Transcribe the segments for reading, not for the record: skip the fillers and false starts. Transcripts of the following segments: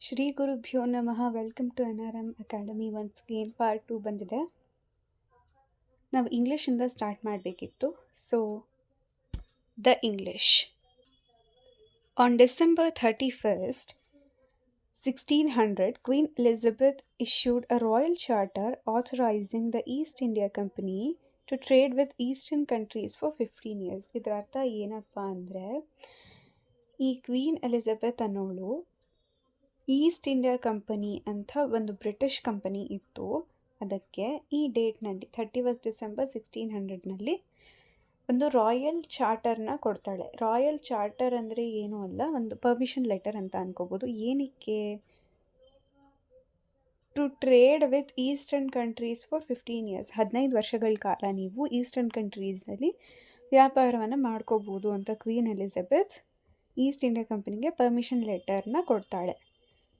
ಶ್ರೀ ಗುರುಭ್ಯೋ ನಮಃ. Welcome to NRM academy. Once again part 2 ಬಂದಿದೆ. ನಾವು ಇಂಗ್ಲೀಷಿಂದ ಸ್ಟಾರ್ಟ್ ಮಾಡಬೇಕಿತ್ತು. So the English. On December 31st, 1600, Queen Elizabeth issued a royal charter authorizing the East India Company to trade with Eastern countries for 15 years. ಇದರ ಅರ್ಥ ಏನಪ್ಪ ಅಂದರೆ, ಈ queen Elizabeth ಅನ್ನೋಳು ಈಸ್ಟ್ ಇಂಡಿಯಾ ಕಂಪನಿ ಅಂತ ಒಂದು ಬ್ರಿಟಿಷ್ ಕಂಪನಿ ಇತ್ತು. ಅದಕ್ಕೆ ಈ ಡೇಟ್ನಲ್ಲಿ 31 ಡಿಸೆಂಬರ್ 1600ನಲ್ಲಿ ಒಂದು ರಾಯಲ್ ಚಾರ್ಟರ್ನ ಕೊಡ್ತಾಳೆ. ರಾಯಲ್ ಚಾರ್ಟರ್ ಅಂದರೆ ಏನೂ ಅಲ್ಲ, ಒಂದು ಪರ್ಮಿಷನ್ ಲೆಟರ್ ಅಂತ ಅನ್ಕೋಬೋದು. ಏನಕ್ಕೆ? To trade with eastern countries for 15 years. 15 ವರ್ಷಗಳ ಕಾಲ ನೀವು ಈಸ್ಟರ್ನ್ ಕಂಟ್ರೀಸಲ್ಲಿ ವ್ಯಾಪಾರವನ್ನು ಮಾಡ್ಕೋಬೋದು ಅಂತ ಕ್ವೀನ್ ಎಲಿಜಬೆತ್ ಈಸ್ಟ್ ಇಂಡಿಯಾ ಕಂಪನಿಗೆ ಪರ್ಮಿಷನ್ ಲೆಟರ್ನ ಕೊಡ್ತಾಳೆ.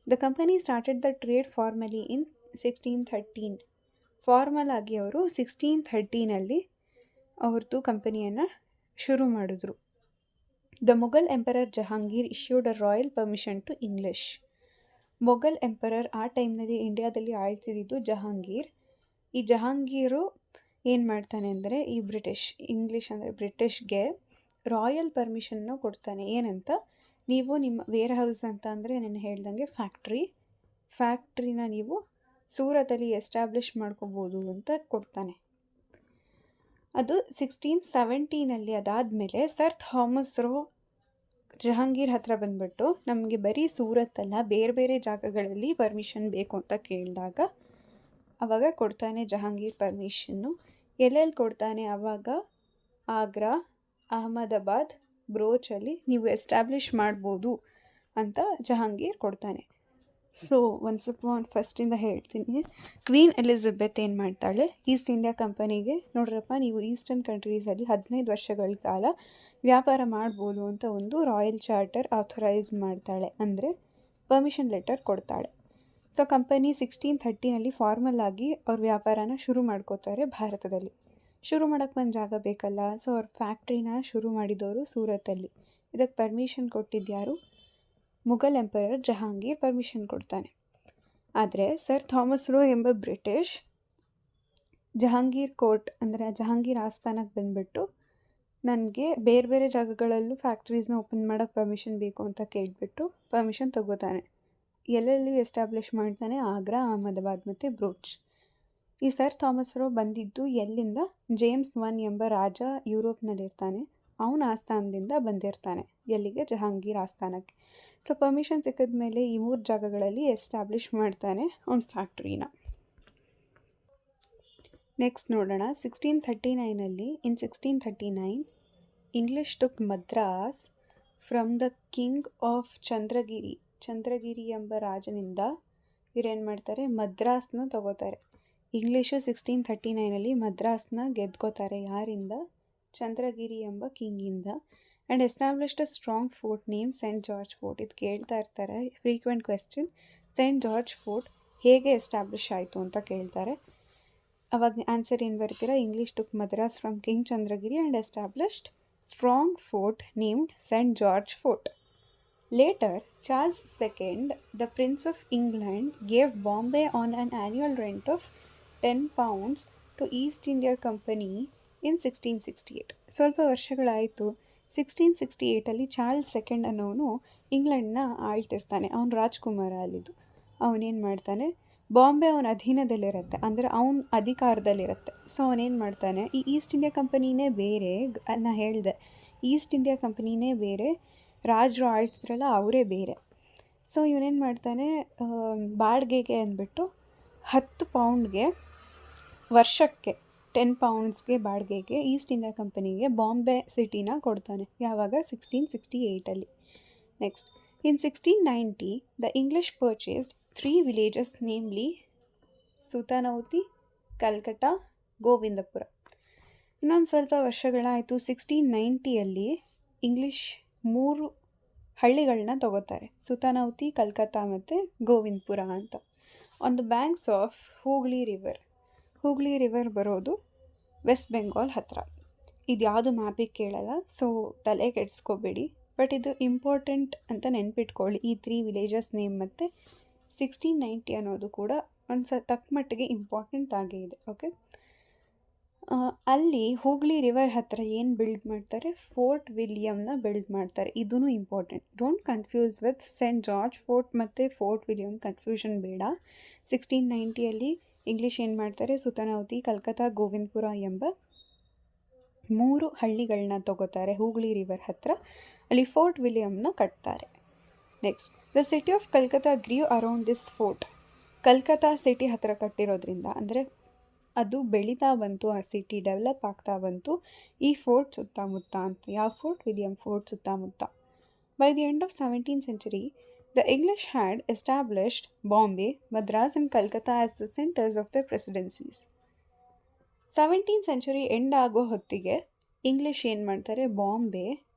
The company started the trade formally in 1613. Formal ಆಗಿ ಅವರು 1613ನಲ್ಲಿ ಅವ್ರದ್ದು ಕಂಪನಿಯನ್ನು ಶುರು ಮಾಡಿದ್ರು. The Mughal emperor Jahangir issued a royal permission to English. Mughal emperor ಆ ಟೈಮ್ನಲ್ಲಿ ಇಂಡಿಯಾದಲ್ಲಿ ಆಳ್ತಿದ್ದು ಜಹಾಂಗೀರ್. ಈ ಜಹಾಂಗೀರು ಏನು ಮಾಡ್ತಾನೆ ಅಂದರೆ, ಈ ಇಂಗ್ಲೀಷ್ ಅಂದರೆ ಬ್ರಿಟಿಷ್ಗೆ ರಾಯಲ್ ಪರ್ಮಿಷನ್ನ ಕೊಡ್ತಾನೆ. ಏನಂತ, ನೀವು ನಿಮ್ಮ ವೇರ್ ಹೌಸ್ ಅಂತ ಅಂದರೆ ನಾನು ಹೇಳ್ದಂಗೆ ಫ್ಯಾಕ್ಟ್ರಿನ ನೀವು ಸೂರತಲ್ಲಿ ಎಸ್ಟಾಬ್ಲಿಷ್ ಮಾಡ್ಕೋಬೋದು ಅಂತ ಕೊಡ್ತಾನೆ. ಅದು 1617ನಲ್ಲಿ. ಅದಾದಮೇಲೆ ಸರ್ ಥಾಮಸ್ ರೋ ಜಹಾಂಗೀರ್ ಹತ್ರ ಬಂದ್ಬಿಟ್ಟು, ನಮಗೆ ಬರೀ ಸೂರತ್ತಲ್ಲ ಬೇರೆ ಬೇರೆ ಜಾಗಗಳಲ್ಲಿ ಪರ್ಮಿಷನ್ ಬೇಕು ಅಂತ ಕೇಳಿದಾಗ ಆವಾಗ ಕೊಡ್ತಾನೆ ಜಹಾಂಗೀರ್ ಪರ್ಮಿಷನ್ನು. ಎಲ್ಲೆಲ್ಲಿ ಕೊಡ್ತಾನೆ ಆವಾಗ? ಆಗ್ರಾ, ಅಹಮದಾಬಾದ್, ಬ್ರೋಚಲ್ಲಿ ನೀವು ಎಸ್ಟಾಬ್ಲಿಷ್ ಮಾಡ್ಬೋದು ಅಂತ ಜಹಾಂಗೀರ್ ಕೊಡ್ತಾನೆ. ಸೊ ಒಂದು ಸ್ವಲ್ಪ ಫಸ್ಟಿಂದ ಹೇಳ್ತೀನಿ. ಕ್ವೀನ್ ಎಲಿಜಬೆತ್ ಏನು ಮಾಡ್ತಾಳೆ, ಈಸ್ಟ್ ಇಂಡಿಯಾ ಕಂಪನಿಗೆ, ನೋಡ್ರಪ್ಪ ನೀವು ಈಸ್ಟರ್ನ್ ಕಂಟ್ರೀಸಲ್ಲಿ 15 ವರ್ಷಗಳ ಕಾಲ ವ್ಯಾಪಾರ ಮಾಡ್ಬೋದು ಅಂತ ಒಂದು ರಾಯಲ್ ಚಾರ್ಟರ್ ಆಥರೈಸ್ ಮಾಡ್ತಾಳೆ, ಅಂದರೆ ಪರ್ಮಿಷನ್ ಲೆಟರ್ ಕೊಡ್ತಾಳೆ. ಸೊ ಕಂಪನಿ 1630ನಲ್ಲಿ ಫಾರ್ಮಲ್ ಆಗಿ ಅವ್ರ ವ್ಯಾಪಾರನ ಶುರು ಮಾಡ್ಕೋತಾರೆ. ಭಾರತದಲ್ಲಿ ಶುರು ಮಾಡೋಕ್ಕೆ ಒಂದು ಜಾಗ ಬೇಕಲ್ಲ. ಸೊ ಅವ್ರ ಫ್ಯಾಕ್ಟ್ರಿನ ಶುರು ಮಾಡಿದವರು ಸೂರತಲ್ಲಿ. ಇದಕ್ಕೆ ಪರ್ಮಿಷನ್ ಕೊಟ್ಟಿದ್ಯಾರು? ಮುಘಲ್ ಎಂಪರರ್ ಜಹಾಂಗೀರ್ ಪರ್ಮಿಷನ್ ಕೊಡ್ತಾನೆ. ಆದರೆ ಸರ್ ಥಾಮಸ್ ರೋ ಎಂಬ ಬ್ರಿಟಿಷ್ ಜಹಾಂಗೀರ್ ಕೋರ್ಟ್ ಅಂದರೆ ಜಹಾಂಗೀರ್ ಆಸ್ಥಾನಕ್ಕೆ ಬಂದುಬಿಟ್ಟು, ನನಗೆ ಬೇರೆ ಬೇರೆ ಜಾಗಗಳಲ್ಲೂ ಫ್ಯಾಕ್ಟ್ರೀಸ್ನ ಓಪನ್ ಮಾಡೋಕ್ಕೆ ಪರ್ಮಿಷನ್ ಬೇಕು ಅಂತ ಕೇಳಿಬಿಟ್ಟು ಪರ್ಮಿಷನ್ ತಗೋತಾನೆ. ಎಲ್ಲೆಲ್ಲಿ ಎಸ್ಟಾಬ್ಲಿಷ್ ಮಾಡ್ತಾನೆ? ಆಗ್ರಾ, ಅಹಮದಾಬಾದ್ ಮತ್ತು ಬ್ರೋಚ್. ಈ ಸರ್ ಥಾಮಸ್ ರೋ ಬಂದಿದ್ದು ಎಲ್ಲಿಂದ? ಜೇಮ್ಸ್ I ಎಂಬ ರಾಜ ಯುರೋಪ್ನಲ್ಲಿರ್ತಾನೆ, ಅವನ ಆಸ್ಥಾನದಿಂದ ಬಂದಿರ್ತಾನೆ. ಎಲ್ಲಿಗೆ? ಜಹಾಂಗೀರ್ ಆಸ್ಥಾನಕ್ಕೆ. ಸೊ ಪರ್ಮಿಷನ್ ಸಿಕ್ಕಿದ ಮೇಲೆ ಈ 3 ಜಾಗಗಳಲ್ಲಿ ಎಸ್ಟಾಬ್ಲಿಷ್ ಮಾಡ್ತಾನೆ ಅವ್ನ ಫ್ಯಾಕ್ಟ್ರಿನ. ನೆಕ್ಸ್ಟ್ ನೋಡೋಣ. 1639ನಲ್ಲಿ in 1639 English took Madras from the king of Chandragiri ಎಂಬ ರಾಜನಿಂದ ಇವರೇನು ಮಾಡ್ತಾರೆ? ಮದ್ರಾಸ್ನ ತಗೋತಾರೆ. ಇಂಗ್ಲೀಷು 1639ನಲ್ಲಿ ಮದ್ರಾಸ್ನ ಗೆದ್ಕೋತಾರೆ. ಯಾರಿಂದ? ಚಂದ್ರಗಿರಿ ಎಂಬ ಕಿಂಗಿಂದ. And established a strong fort name Saint George fort. ಇದು ಕೇಳ್ತಾ ಇರ್ತಾರೆ, frequent question. Saint George fort ಹೇಗೆ ಎಸ್ಟಾಬ್ಲಿಷ್ ಆಯಿತು ಅಂತ ಕೇಳ್ತಾರೆ. ಅವಾಗ ಆನ್ಸರ್ ಏನು ಬರ್ತೀರಾ? English took Madras from king Chandragiri and established strong fort named Saint George fort. Later, Charles II, the Prince of England, gave Bombay on an annual rent of £10 to East India Company in 1668. ಸ್ವಲ್ಪ ವರ್ಷಗಳಾಯಿತು. 1668ಅಲ್ಲಿ Charles II ಅನ್ನೋನು ಇಂಗ್ಲೆಂಡ್ನ ಆಳ್ತಿರ್ತಾನೆ. ಅವನು ರಾಜ್ಕುಮಾರ ಅಲ್ಲಿದ್ದು. ಅವನೇನು ಮಾಡ್ತಾನೆ, ಬಾಂಬೆ ಅವನ ಅಧೀನದಲ್ಲಿರುತ್ತೆ, ಅಂದರೆ ಅವನ ಅಧಿಕಾರದಲ್ಲಿರುತ್ತೆ. So ಅವನೇನು ಮಾಡ್ತಾನೆ, ಈ ಈಸ್ಟ್ ಇಂಡಿಯಾ ಕಂಪನಿನೇ ಬೇರೆ, ನಾ ಹೇಳಿದೆ ಈಸ್ಟ್ ಇಂಡಿಯಾ ಕಂಪನಿನೇ ಬೇರೆ, ರಾಜರು ಆಳ್ತಿದ್ರಲ್ಲ ಅವರೇ ಬೇರೆ. ಸೊ ಇವನೇನು ಮಾಡ್ತಾನೆ, ಬಾಡಿಗೆಗೆ ಅಂದ್ಬಿಟ್ಟು 10 ಪೌಂಡ್ಗೆ ವರ್ಷಕ್ಕೆ 10 ಪೌಂಡ್ಸ್ಗೆ ಬಾಡಿಗೆಗೆ ಈಸ್ಟ್ ಇಂಡಿಯಾ ಕಂಪನಿಗೆ ಬಾಂಬೆ ಸಿಟಿನ ಕೊಡ್ತಾನೆ. ಯಾವಾಗ? 1668ಅಲ್ಲಿ. Next, in 1690 the English purchased 3 villages, namely Sutanuti, Calcutta, Govindapur. ಇನ್ನೊಂದು ಸ್ವಲ್ಪ ವರ್ಷಗಳಾಯಿತು. 1690ಅಲ್ಲಿ ಇಂಗ್ಲಿಷ್ 3 ಹಳ್ಳಿಗಳನ್ನ ತಗೋತಾರೆ, ಸುತನೌತಿ, ಕಲ್ಕತ್ತಾ ಮತ್ತು ಗೋವಿಂದಪುರ ಅಂತ. On the banks of Hooghly river ಬರೋದು ವೆಸ್ಟ್ ಬೆಂಗಾಲ್ ಹತ್ರ. ಇದು ಯಾವುದು ಮ್ಯಾಪಿಗೆ ಕೇಳಲ್ಲ, ಸೊ ತಲೆ ಕೆಡಿಸ್ಕೋಬೇಡಿ. ಬಟ್ ಇದು ಇಂಪಾರ್ಟೆಂಟ್ ಅಂತ ನೆನ್ಪಿಟ್ಕೊಳ್ಳಿ, ಈ 3 ವಿಲೇಜಸ್ ನೇಮ್ ಮತ್ತು 1690 ಅನ್ನೋದು ಕೂಡ ಒಂದು ತಕ್ಕ ಮಟ್ಟಿಗೆ ಇಂಪಾರ್ಟೆಂಟ್ ಆಗೇ ಇದೆ. ಓಕೆ, ಅಲ್ಲಿ ಹೂಗ್ಲಿ ರಿವರ್ ಹತ್ತಿರ ಏನು ಬಿಲ್ಡ್ ಮಾಡ್ತಾರೆ, ಫೋರ್ಟ್ ವಿಲಿಯಮ್ನ ಬಿಲ್ಡ್ ಮಾಡ್ತಾರೆ. ಇದೂ important. Don't confuse with Saint George Fort ಮತ್ತು ಫೋರ್ಟ್ ವಿಲಿಯಮ್, ಕನ್ಫ್ಯೂಷನ್ ಬೇಡ. 1690 ಇಂಗ್ಲೀಷ್ ಏನು ಮಾಡ್ತಾರೆ, ಸುತನಾವತಿ, ಕಲ್ಕತ್ತಾ, ಗೋವಿಂದಪುರ ಎಂಬ 3 ಹಳ್ಳಿಗಳನ್ನ ತಗೋತಾರೆ ಹೂಗ್ಲಿ ರಿವರ್ ಹತ್ತಿರ. ಅಲ್ಲಿ ಫೋರ್ಟ್ ವಿಲಿಯಮ್ನ ಕಟ್ತಾರೆ. Next, the city of Calcutta grew around this fort. Calcutta city ಹತ್ತಿರ ಕಟ್ಟಿರೋದ್ರಿಂದ, ಅಂದರೆ ಅದು ಬೆಳೀತಾ ಬಂತು, ಆ ಸಿಟಿ ಡೆವಲಪ್ ಆಗ್ತಾ ಬಂತು ಈ ಫೋರ್ಟ್ ಸುತ್ತಮುತ್ತ ಅಂತ. ಯಾವ ಫೋರ್ಟ್? ವಿಲಿಯಮ್ ಫೋರ್ಟ್ ಸುತ್ತಮುತ್ತ. By the end of 17th century, the English had established Bombay, Madras and Calcutta as the centers of their presidencies. 17th century end ಆಗೋ ಹೊತ್ತಿಗೆ ಇಂಗ್ಲೀಷ್ ಏನು ಮಾಡ್ತಾರೆ, ಬಾಂಬೆ,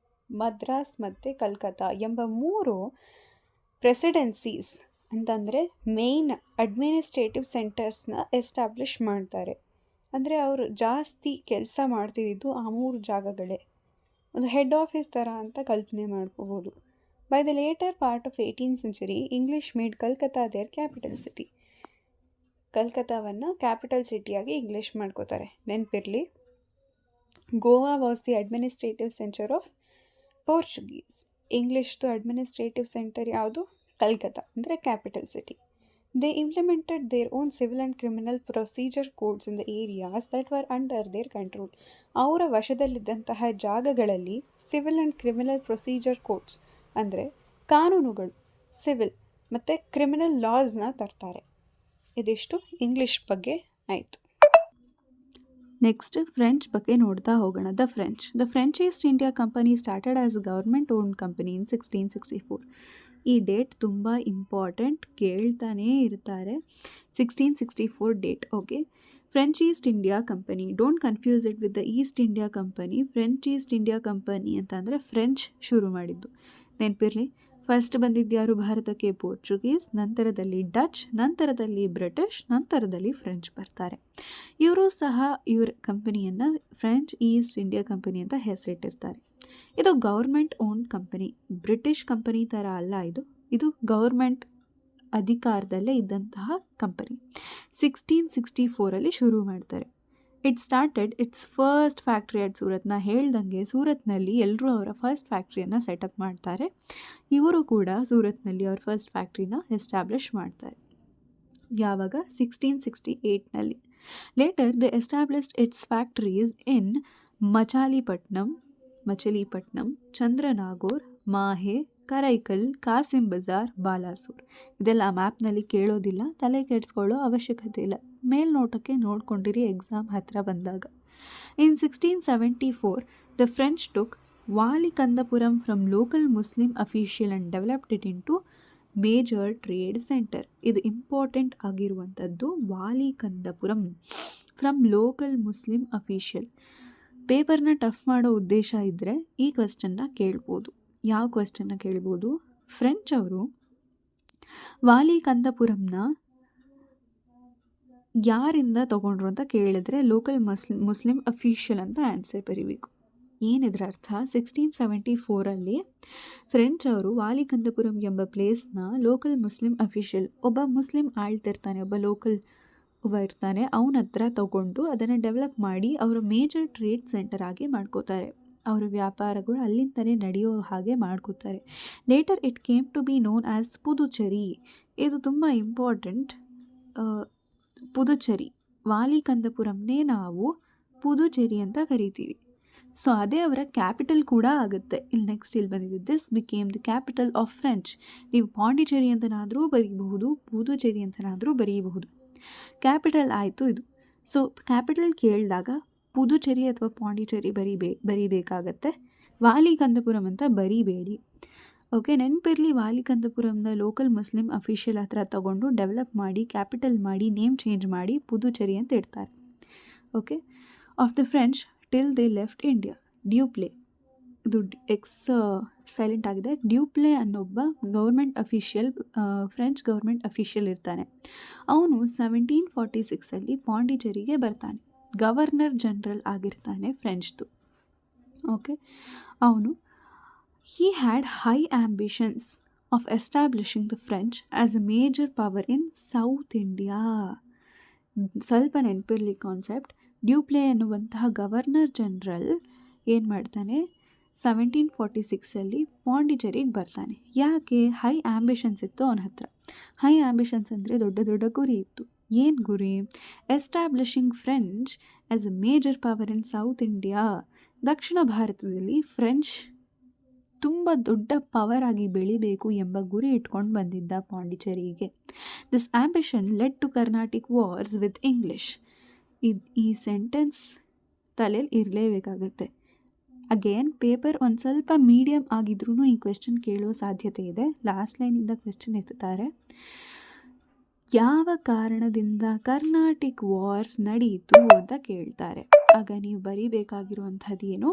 ಮದ್ರಾಸ್ ಮತ್ತು ಕಲ್ಕತ್ತಾ ಎಂಬ 3 ಪ್ರೆಸಿಡೆನ್ಸೀಸ್ ಅಂತಂದರೆ ಮೇಯ್ನ್ ಅಡ್ಮಿನಿಸ್ಟ್ರೇಟಿವ್ ಸೆಂಟರ್ಸ್ನ ಎಸ್ಟಾಬ್ಲಿಷ್ ಮಾಡ್ತಾರೆ. ಅಂದರೆ ಅವರು ಜಾಸ್ತಿ ಕೆಲಸ ಮಾಡ್ತಿದ್ದು ಆ 3 ಜಾಗಗಳೇ. ಒಂದು ಹೆಡ್ ಆಫೀಸ್ ಥರ ಅಂತ ಕಲ್ಪನೆ ಮಾಡ್ಕೋಬೋದು. By the later part of 18th century, English made Calcutta their capital city. ಕಲ್ಕತ್ತಾವನ್ನು ಕ್ಯಾಪಿಟಲ್ ಸಿಟಿಯಾಗಿ ಇಂಗ್ಲೀಷ್ ಮಾಡ್ಕೋತಾರೆ. ನೆನಪಿರಲಿ, Goa was the administrative centre of Portuguese. ಇಂಗ್ಲೀಷ್ದು ಅಡ್ಮಿನಿಸ್ಟ್ರೇಟಿವ್ ಸೆಂಟರ್ ಯಾವುದು? ಕಲ್ಕತ್ತಾ, ಅಂದರೆ capital city. They implemented their own civil and criminal procedure codes in the areas that were under their control. ಅವರ ವಶದಲ್ಲಿದ್ದಂತಹ ಜಾಗಗಳಲ್ಲಿ civil and criminal procedure codes ಅಂದರೆ ಕಾನೂನುಗಳು, civil ಮತ್ತು criminal ಲಾಸ್ನ ತರ್ತಾರೆ. ಇದಿಷ್ಟು ಇಂಗ್ಲೀಷ್ ಬಗ್ಗೆ ಆಯಿತು. ನೆಕ್ಸ್ಟ್ ಫ್ರೆಂಚ್ ಬಗ್ಗೆ ನೋಡ್ತಾ ಹೋಗೋಣ. The French East India company started as government own company ಇನ್ 1664. ಈ ಡೇಟ್ ತುಂಬ ಇಂಪಾರ್ಟೆಂಟ್, ಕೇಳ್ತಾನೇ ಇರ್ತಾರೆ. 1664 date. Okay, French East India company, don't confuse it with the East India company. French East India company ಅಂತಂದರೆ French ಶುರು ಮಾಡಿದ್ದು, ನೆನಪಿರಲಿ. First ಬಂದಿದ್ದು ಯಾರು ಭಾರತಕ್ಕೆ? ಪೋರ್ಚುಗೀಸ್, ನಂತರದಲ್ಲಿ ಡಚ್, ನಂತರದಲ್ಲಿ ಬ್ರಿಟಿಷ್, ನಂತರದಲ್ಲಿ ಫ್ರೆಂಚ್ ಬರ್ತಾರೆ. ಇವರು ಸಹ ಇವರ ಕಂಪನಿಯನ್ನು ಫ್ರೆಂಚ್ ಈಸ್ಟ್ ಇಂಡಿಯಾ ಕಂಪನಿ ಅಂತ ಹೆಸರಿಟ್ಟಿರ್ತಾರೆ. ಇದು government own company, British company ಥರ ಅಲ್ಲ. ಇದು ಗೌರ್ಮೆಂಟ್ ಅಧಿಕಾರದಲ್ಲೇ ಇದ್ದಂತಹ ಕಂಪನಿ. 1664 ಶುರು ಮಾಡ್ತಾರೆ. It started it's first factory at Surat. ನಾ ಹೇಳ್ದಂಗೆ ಸೂರತ್ನಲ್ಲಿ ಎಲ್ಲರೂ ಅವರ ಫಸ್ಟ್ ಫ್ಯಾಕ್ಟ್ರಿಯನ್ನು ಸೆಟಪ್ ಮಾಡ್ತಾರೆ. ಇವರು ಕೂಡ ಸೂರತ್ನಲ್ಲಿ ಅವ್ರ ಫಸ್ಟ್ ಫ್ಯಾಕ್ಟ್ರಿನ ಎಸ್ಟಾಬ್ಲಿಷ್ ಮಾಡ್ತಾರೆ. ಯಾವಾಗ? 1668. Later they established its factories in Machilipatnam, Chandernagore, Mahe, Karaikal, Kasim Bazar, Balasore. ಇದೆಲ್ಲ ಮ್ಯಾಪ್ನಲ್ಲಿ ಕೇಳೋದಿಲ್ಲ, ತಲೆ ಕೆಡಿಸ್ಕೊಳ್ಳೋ ಅವಶ್ಯಕತೆ ಇಲ್ಲ. ಮೇಲ್ನೋಟಕ್ಕೆ ನೋಡ್ಕೊಂಡಿರಿ ಎಕ್ಸಾಮ್ ಹತ್ತಿರ ಬಂದಾಗ. In 1674 the French took Valikondapuram from local Muslim official and developed it into major trade centre. ಇದು ಇಂಪಾರ್ಟೆಂಟ್ ಆಗಿರುವಂಥದ್ದು. Valikondapuram from local Muslim official. ಪೇಪರ್ನ ಟಫ್ ಮಾಡೋ ಉದ್ದೇಶ ಇದ್ದರೆ ಈ ಕ್ವೆಶ್ಚನ್ನ ಕೇಳ್ಬೋದು. ಯಾವ ಕ್ವೆಶ್ಚನ್ನ ಕೇಳ್ಬೋದು? ಫ್ರೆಂಚ್ ಅವರು ವಾಲಿಕಂದಪುರಂನ ಯಾರಿಂದ ತೊಗೊಂಡ್ರು ಅಂತ ಕೇಳಿದ್ರೆ ಲೋಕಲ್ ಮುಸ್ಲಿಂ ಅಫಿಷಿಯಲ್ ಅಂತ ಆನ್ಸರ್ ಬರೀಬೇಕು. ಏನಿದ್ರ ಅರ್ಥ? 1674 ಫ್ರೆಂಚ್ ಅವರು ವಾಲಿಕಂದಪುರಂ ಎಂಬ ಪ್ಲೇಸ್ನ ಲೋಕಲ್ ಮುಸ್ಲಿಂ ಅಫಿಷಿಯಲ್, ಒಬ್ಬ ಮುಸ್ಲಿಂ ಆಳ್ತಿರ್ತಾನೆ, ಒಬ್ಬ ಇರ್ತಾನೆ, ಅವನ ಹತ್ರ ತಗೊಂಡು ಅದನ್ನು ಡೆವಲಪ್ ಮಾಡಿ ಅವರ ಮೇಜರ್ ಟ್ರೇಡ್ ಸೆಂಟರ್ ಆಗಿ ಮಾಡ್ಕೋತಾರೆ. ಅವರ ವ್ಯಾಪಾರಗಳು ಅಲ್ಲಿಂದಲೇ ನಡೆಯೋ ಹಾಗೆ ಮಾಡ್ಕೋತಾರೆ. Later it came to be known as Puducherry. ಇದು ತುಂಬ ಇಂಪಾರ್ಟೆಂಟ್. ಪುದುಚೇರಿ, ವಾಲಿಕಂದಪುರಂನೇ ನಾವು ಪುದುಚೇರಿ ಅಂತ ಕರಿತೀವಿ. ಸೊ ಅದೇ ಅವರ ಕ್ಯಾಪಿಟಲ್ ಕೂಡ ಆಗುತ್ತೆ. ಇಲ್ಲಿ ಬಂದಿದೆ, this became the capital of French. ನೀವು ಪಾಂಡಿಚೇರಿ ಅಂತನಾದರೂ ಬರೀಬಹುದು, ಪುದುಚೇರಿ ಅಂತನಾದರೂ ಬರೀಬಹುದು. ಕ್ಯಾಪಿಟಲ್ ಆಯಿತು ಇದು. ಸೊ ಕ್ಯಾಪಿಟಲ್ ಕೇಳಿದಾಗ ಪುದುಚೇರಿ ಅಥವಾ ಪಾಂಡಿಚೇರಿ ಬರೀಬೇಕಾಗತ್ತೆ. ವಾಲಿಕಂದಪುರಂ ಅಂತ ಬರೀಬೇಡಿ. ಓಕೆ, ನೆನಪಿರಲಿ, ವಾಲಿಕಂದಪುರಂನ ಲೋಕಲ್ ಮುಸ್ಲಿಂ ಅಫಿಷಿಯಲ್ ಹತ್ರ ತಗೊಂಡು ಡೆವಲಪ್ ಮಾಡಿ, ಕ್ಯಾಪಿಟಲ್ ಮಾಡಿ, ನೇಮ್ ಚೇಂಜ್ ಮಾಡಿ ಪುದುಚೇರಿ ಅಂತ ಇಡ್ತಾರೆ. Okay, of the French till they left India. Dupleix, ಇದು ಸೈಲೆಂಟ್ ಆಗಿದೆ. ಡ್ಯೂಪ್ಲೆ ಅನ್ನೊಬ್ಬ government official, French government official ಇರ್ತಾನೆ. ಅವನು 1746 ಪಾಂಡಿಚೇರಿಗೆ ಬರ್ತಾನೆ. ಗವರ್ನರ್ ಜನರಲ್ ಆಗಿರ್ತಾನೆ ಫ್ರೆಂಚ್ದು. ಓಕೆ, ಅವನು he had high ambitions of establishing the French as a major power in South India. ಸ್ವಲ್ಪ ನೆನಪಿರಲಿ ಕಾನ್ಸೆಪ್ಟ್. ಡ್ಯೂಪ್ಲೆ ಎನ್ನುವಂತಹ ಗವರ್ನರ್ ಜನರಲ್ ಏನು ಮಾಡ್ತಾನೆ, 1746 ಪಾಂಡಿಚೇರಿಗೆ ಬರ್ತಾನೆ. ಯಾಕೆ? ಹೈ ಆ್ಯಂಬಿಷನ್ಸ್ ಇತ್ತು ಅವನ ಹತ್ರ. ಹೈ ಆ್ಯಂಬಿಷನ್ಸ್ ಅಂದರೆ ದೊಡ್ಡ ದೊಡ್ಡ ಗುರಿ ಇತ್ತು. ಏನು ಗುರಿ? Establishing French as a major power in south India. ದಕ್ಷಿಣ ಭಾರತದಲ್ಲಿ ಫ್ರೆಂಚ್ ತುಂಬ ದೊಡ್ಡ ಪವರ್ ಆಗಿ ಬೆಳಿಬೇಕು ಎಂಬ ಗುರಿ ಇಟ್ಕೊಂಡು ಬಂದಿದ್ದ ಪಾಂಡಿಚೇರಿಗೆ. This ambition led to Carnatic wars with English. ಈ ಸೆಂಟೆನ್ಸ್ ತಲೆಯಲ್ಲಿ ಇರಲೇಬೇಕಾಗತ್ತೆ. ಅಗೇನ್ ಪೇಪರ್ ಒಂದು ಸ್ವಲ್ಪ ಮೀಡಿಯಮ್ ಆಗಿದ್ರೂ ಈ ಕ್ವೆಶ್ಚನ್ ಕೇಳುವ ಸಾಧ್ಯತೆ ಇದೆ. ಲಾಸ್ಟ್ ಲೈನಿಂದ ಕ್ವೆಶ್ಚನ್ ಎತ್ತುತ್ತಾರೆ. ಯಾವ ಕಾರಣದಿಂದ ಕರ್ನಾಟಿಕ್ ವಾರ್ಸ್ ನಡೆಯಿತು ಅಂತ ಕೇಳ್ತಾರೆ. ಆಗ ನೀವು ಬರೀಬೇಕಾಗಿರುವಂಥದ್ದು ಏನು?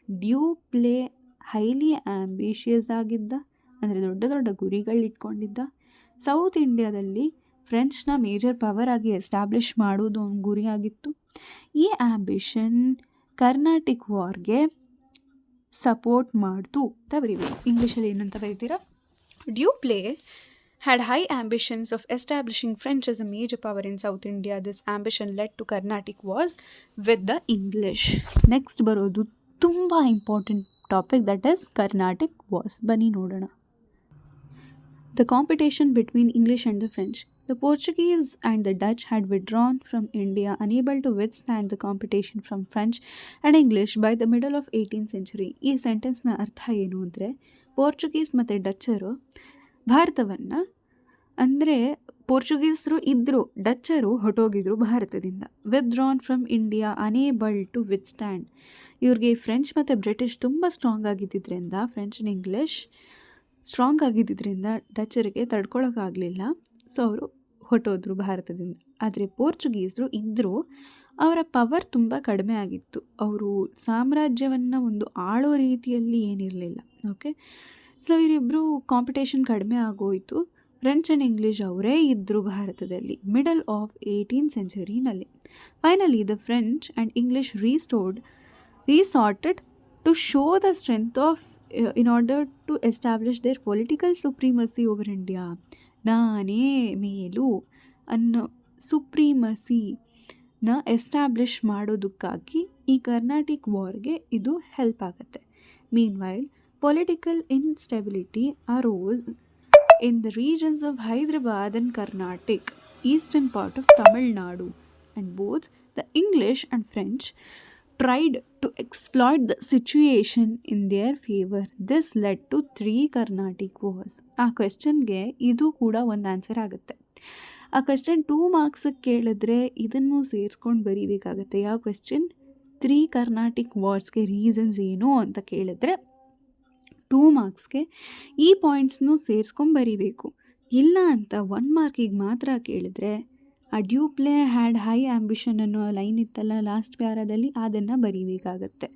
ಡ್ಯೂಪ್ಲೆ ಹೈಲಿ ಆ್ಯಂಬಿಷಿಯಸ್ ಆಗಿದ್ದ, ಅಂದರೆ ದೊಡ್ಡ ದೊಡ್ಡ ಗುರಿಗಳಿಟ್ಕೊಂಡಿದ್ದ. ಸೌತ್ ಇಂಡಿಯಾದಲ್ಲಿ ಫ್ರೆಂಚ್ನ ಮೇಜರ್ ಪವರ್ ಆಗಿ ಎಸ್ಟಾಬ್ಲಿಷ್ ಮಾಡೋದು ಒಂದು ಗುರಿಯಾಗಿತ್ತು. ಈ ಆ್ಯಂಬಿಷನ್ ಕರ್ನಾಟಿಕ್ ವಾರ್ಗೆ ಸಪೋರ್ಟ್ ಮಾಡ್ತು ಅಂತ ಬರೀಬೇಕು. ಇಂಗ್ಲೀಷಲ್ಲಿ ಏನಂತ ಬರೀತೀರಾ? ಡ್ಯೂಪ್ಲೆ had high ambitions of establishing French as a major power in South India. This ambition led to Carnatic wars with the English. Next ಬರೋದು ತುಂಬ important topic, that is Carnatic wars. ಬನ್ನಿ ನೋಡೋಣ. The competition between English and the French. The Portuguese and the Dutch had withdrawn from India, unable to withstand the competition from French and English by the middle of 18th century. ಈ ಸೆಂಟೆನ್ಸ್ನ ಅರ್ಥ ಏನು ಅಂದರೆ, Portuguese ಮತ್ತು ಡಚ್ಚರು ಭಾರತವನ್ನು, ಅಂದರೆ ಪೋರ್ಚುಗೀಸರು ಇದ್ದರು, ಡಚ್ಚರು ಹೊಟ್ಟೋಗಿದ್ರು ಭಾರತದಿಂದ. Withdrawn from India, unable to withstand. ಇವ್ರಿಗೆ ಫ್ರೆಂಚ್ ಮತ್ತು ಬ್ರಿಟಿಷ್ ತುಂಬ ಸ್ಟ್ರಾಂಗ್ ಆಗಿದ್ದರಿಂದ, ಫ್ರೆಂಚ್ ಆ್ಯಂಡ್ ಇಂಗ್ಲಿಷ್ ಸ್ಟ್ರಾಂಗ್ ಆಗಿದ್ದರಿಂದ ಡಚ್ಚರಿಗೆ ತಡ್ಕೊಳಕ್ಕಾಗಲಿಲ್ಲ. ಸೊ ಅವರು ಹೊಟ್ಟೋದ್ರು ಭಾರತದಿಂದ. ಆದರೆ ಪೋರ್ಚುಗೀಸರು ಇದ್ದರು, ಅವರ ಪವರ್ ತುಂಬ ಕಡಿಮೆ ಆಗಿತ್ತು. ಅವರು ಸಾಮ್ರಾಜ್ಯವನ್ನು ಒಂದು ಆಳೋ ರೀತಿಯಲ್ಲಿ ಏನಿರಲಿಲ್ಲ. ಓಕೆ, ಸೊ ಇವರಿಬ್ಬರು ಕಾಂಪಿಟೇಷನ್ ಕಡಿಮೆ ಆಗೋಯಿತು. ಫ್ರೆಂಚ್ ಆ್ಯಂಡ್ ಇಂಗ್ಲೀಷ್ ಅವರೇ ಇದ್ದರು ಭಾರತದಲ್ಲಿ ಮಿಡಲ್ ಆಫ್ 18th centuryನಲ್ಲಿ. Finally the French and English resorted to show the strength of in order to establish their political supremacy over India. ನಾನೇ ಮೇಲು ಅನ್ನೋ ಸುಪ್ರೀಮಸಿನ ಎಸ್ಟಾಬ್ಲಿಷ್ ಮಾಡೋದಕ್ಕಾಗಿ ಈ ಕರ್ನಾಟಿಕ್ ವಾರ್ಗೆ ಇದು ಹೆಲ್ಪ್ ಆಗುತ್ತೆ. Meanwhile political instability arose in the regions of Hyderabad and Karnataka, eastern part of Tamil Nadu, and both the English and French tried to exploit the situation in their favor. This led to 3 Carnatic wars. ಆ ಕ್ವೆಶ್ಚನ್ಗೆ ಇದು ಕೂಡ ಒಂದು answer ಆಗುತ್ತೆ. ಆ question 2 ಮಾರ್ಕ್ಸಿಗೆ ಕೇಳಿದ್ರೆ ಇದನ್ನು ಸೇರಿಸ್ಕೊಂಡು ಬರೀಬೇಕಾಗತ್ತೆ. ಯಾವ ಕ್ವೆಶ್ಚನ್? 3 ಕರ್ನಾಟಿಕ್ ವಾರ್ಸ್ಗೆ ರೀಸನ್ಸ್ ಏನು ಅಂತ ಕೇಳಿದ್ರೆ 2 ಮಾರ್ಕ್ಸ್ಗೆ ಈ ಪಾಯಿಂಟ್ಸ್ನು ಸೇರಿಸ್ಕೊಂಡು ಬರೀಬೇಕು. ಇಲ್ಲ ಅಂತ 1 ಮಾರ್ಕಿಗೆ ಮಾತ್ರ ಕೇಳಿದ್ರೆ ಆ ಡ್ಯೂಪ್ಲೆ ಹ್ಯಾಡ್ ಹೈ ಆ್ಯಂಬಿಷನ್ ಅನ್ನೋ ಲೈನ್ ಇತ್ತಲ್ಲ ಲಾಸ್ಟ್ ಪ್ಯಾರಾದಲ್ಲಿ, ಅದನ್ನು ಬರೀಬೇಕಾಗತ್ತೆ.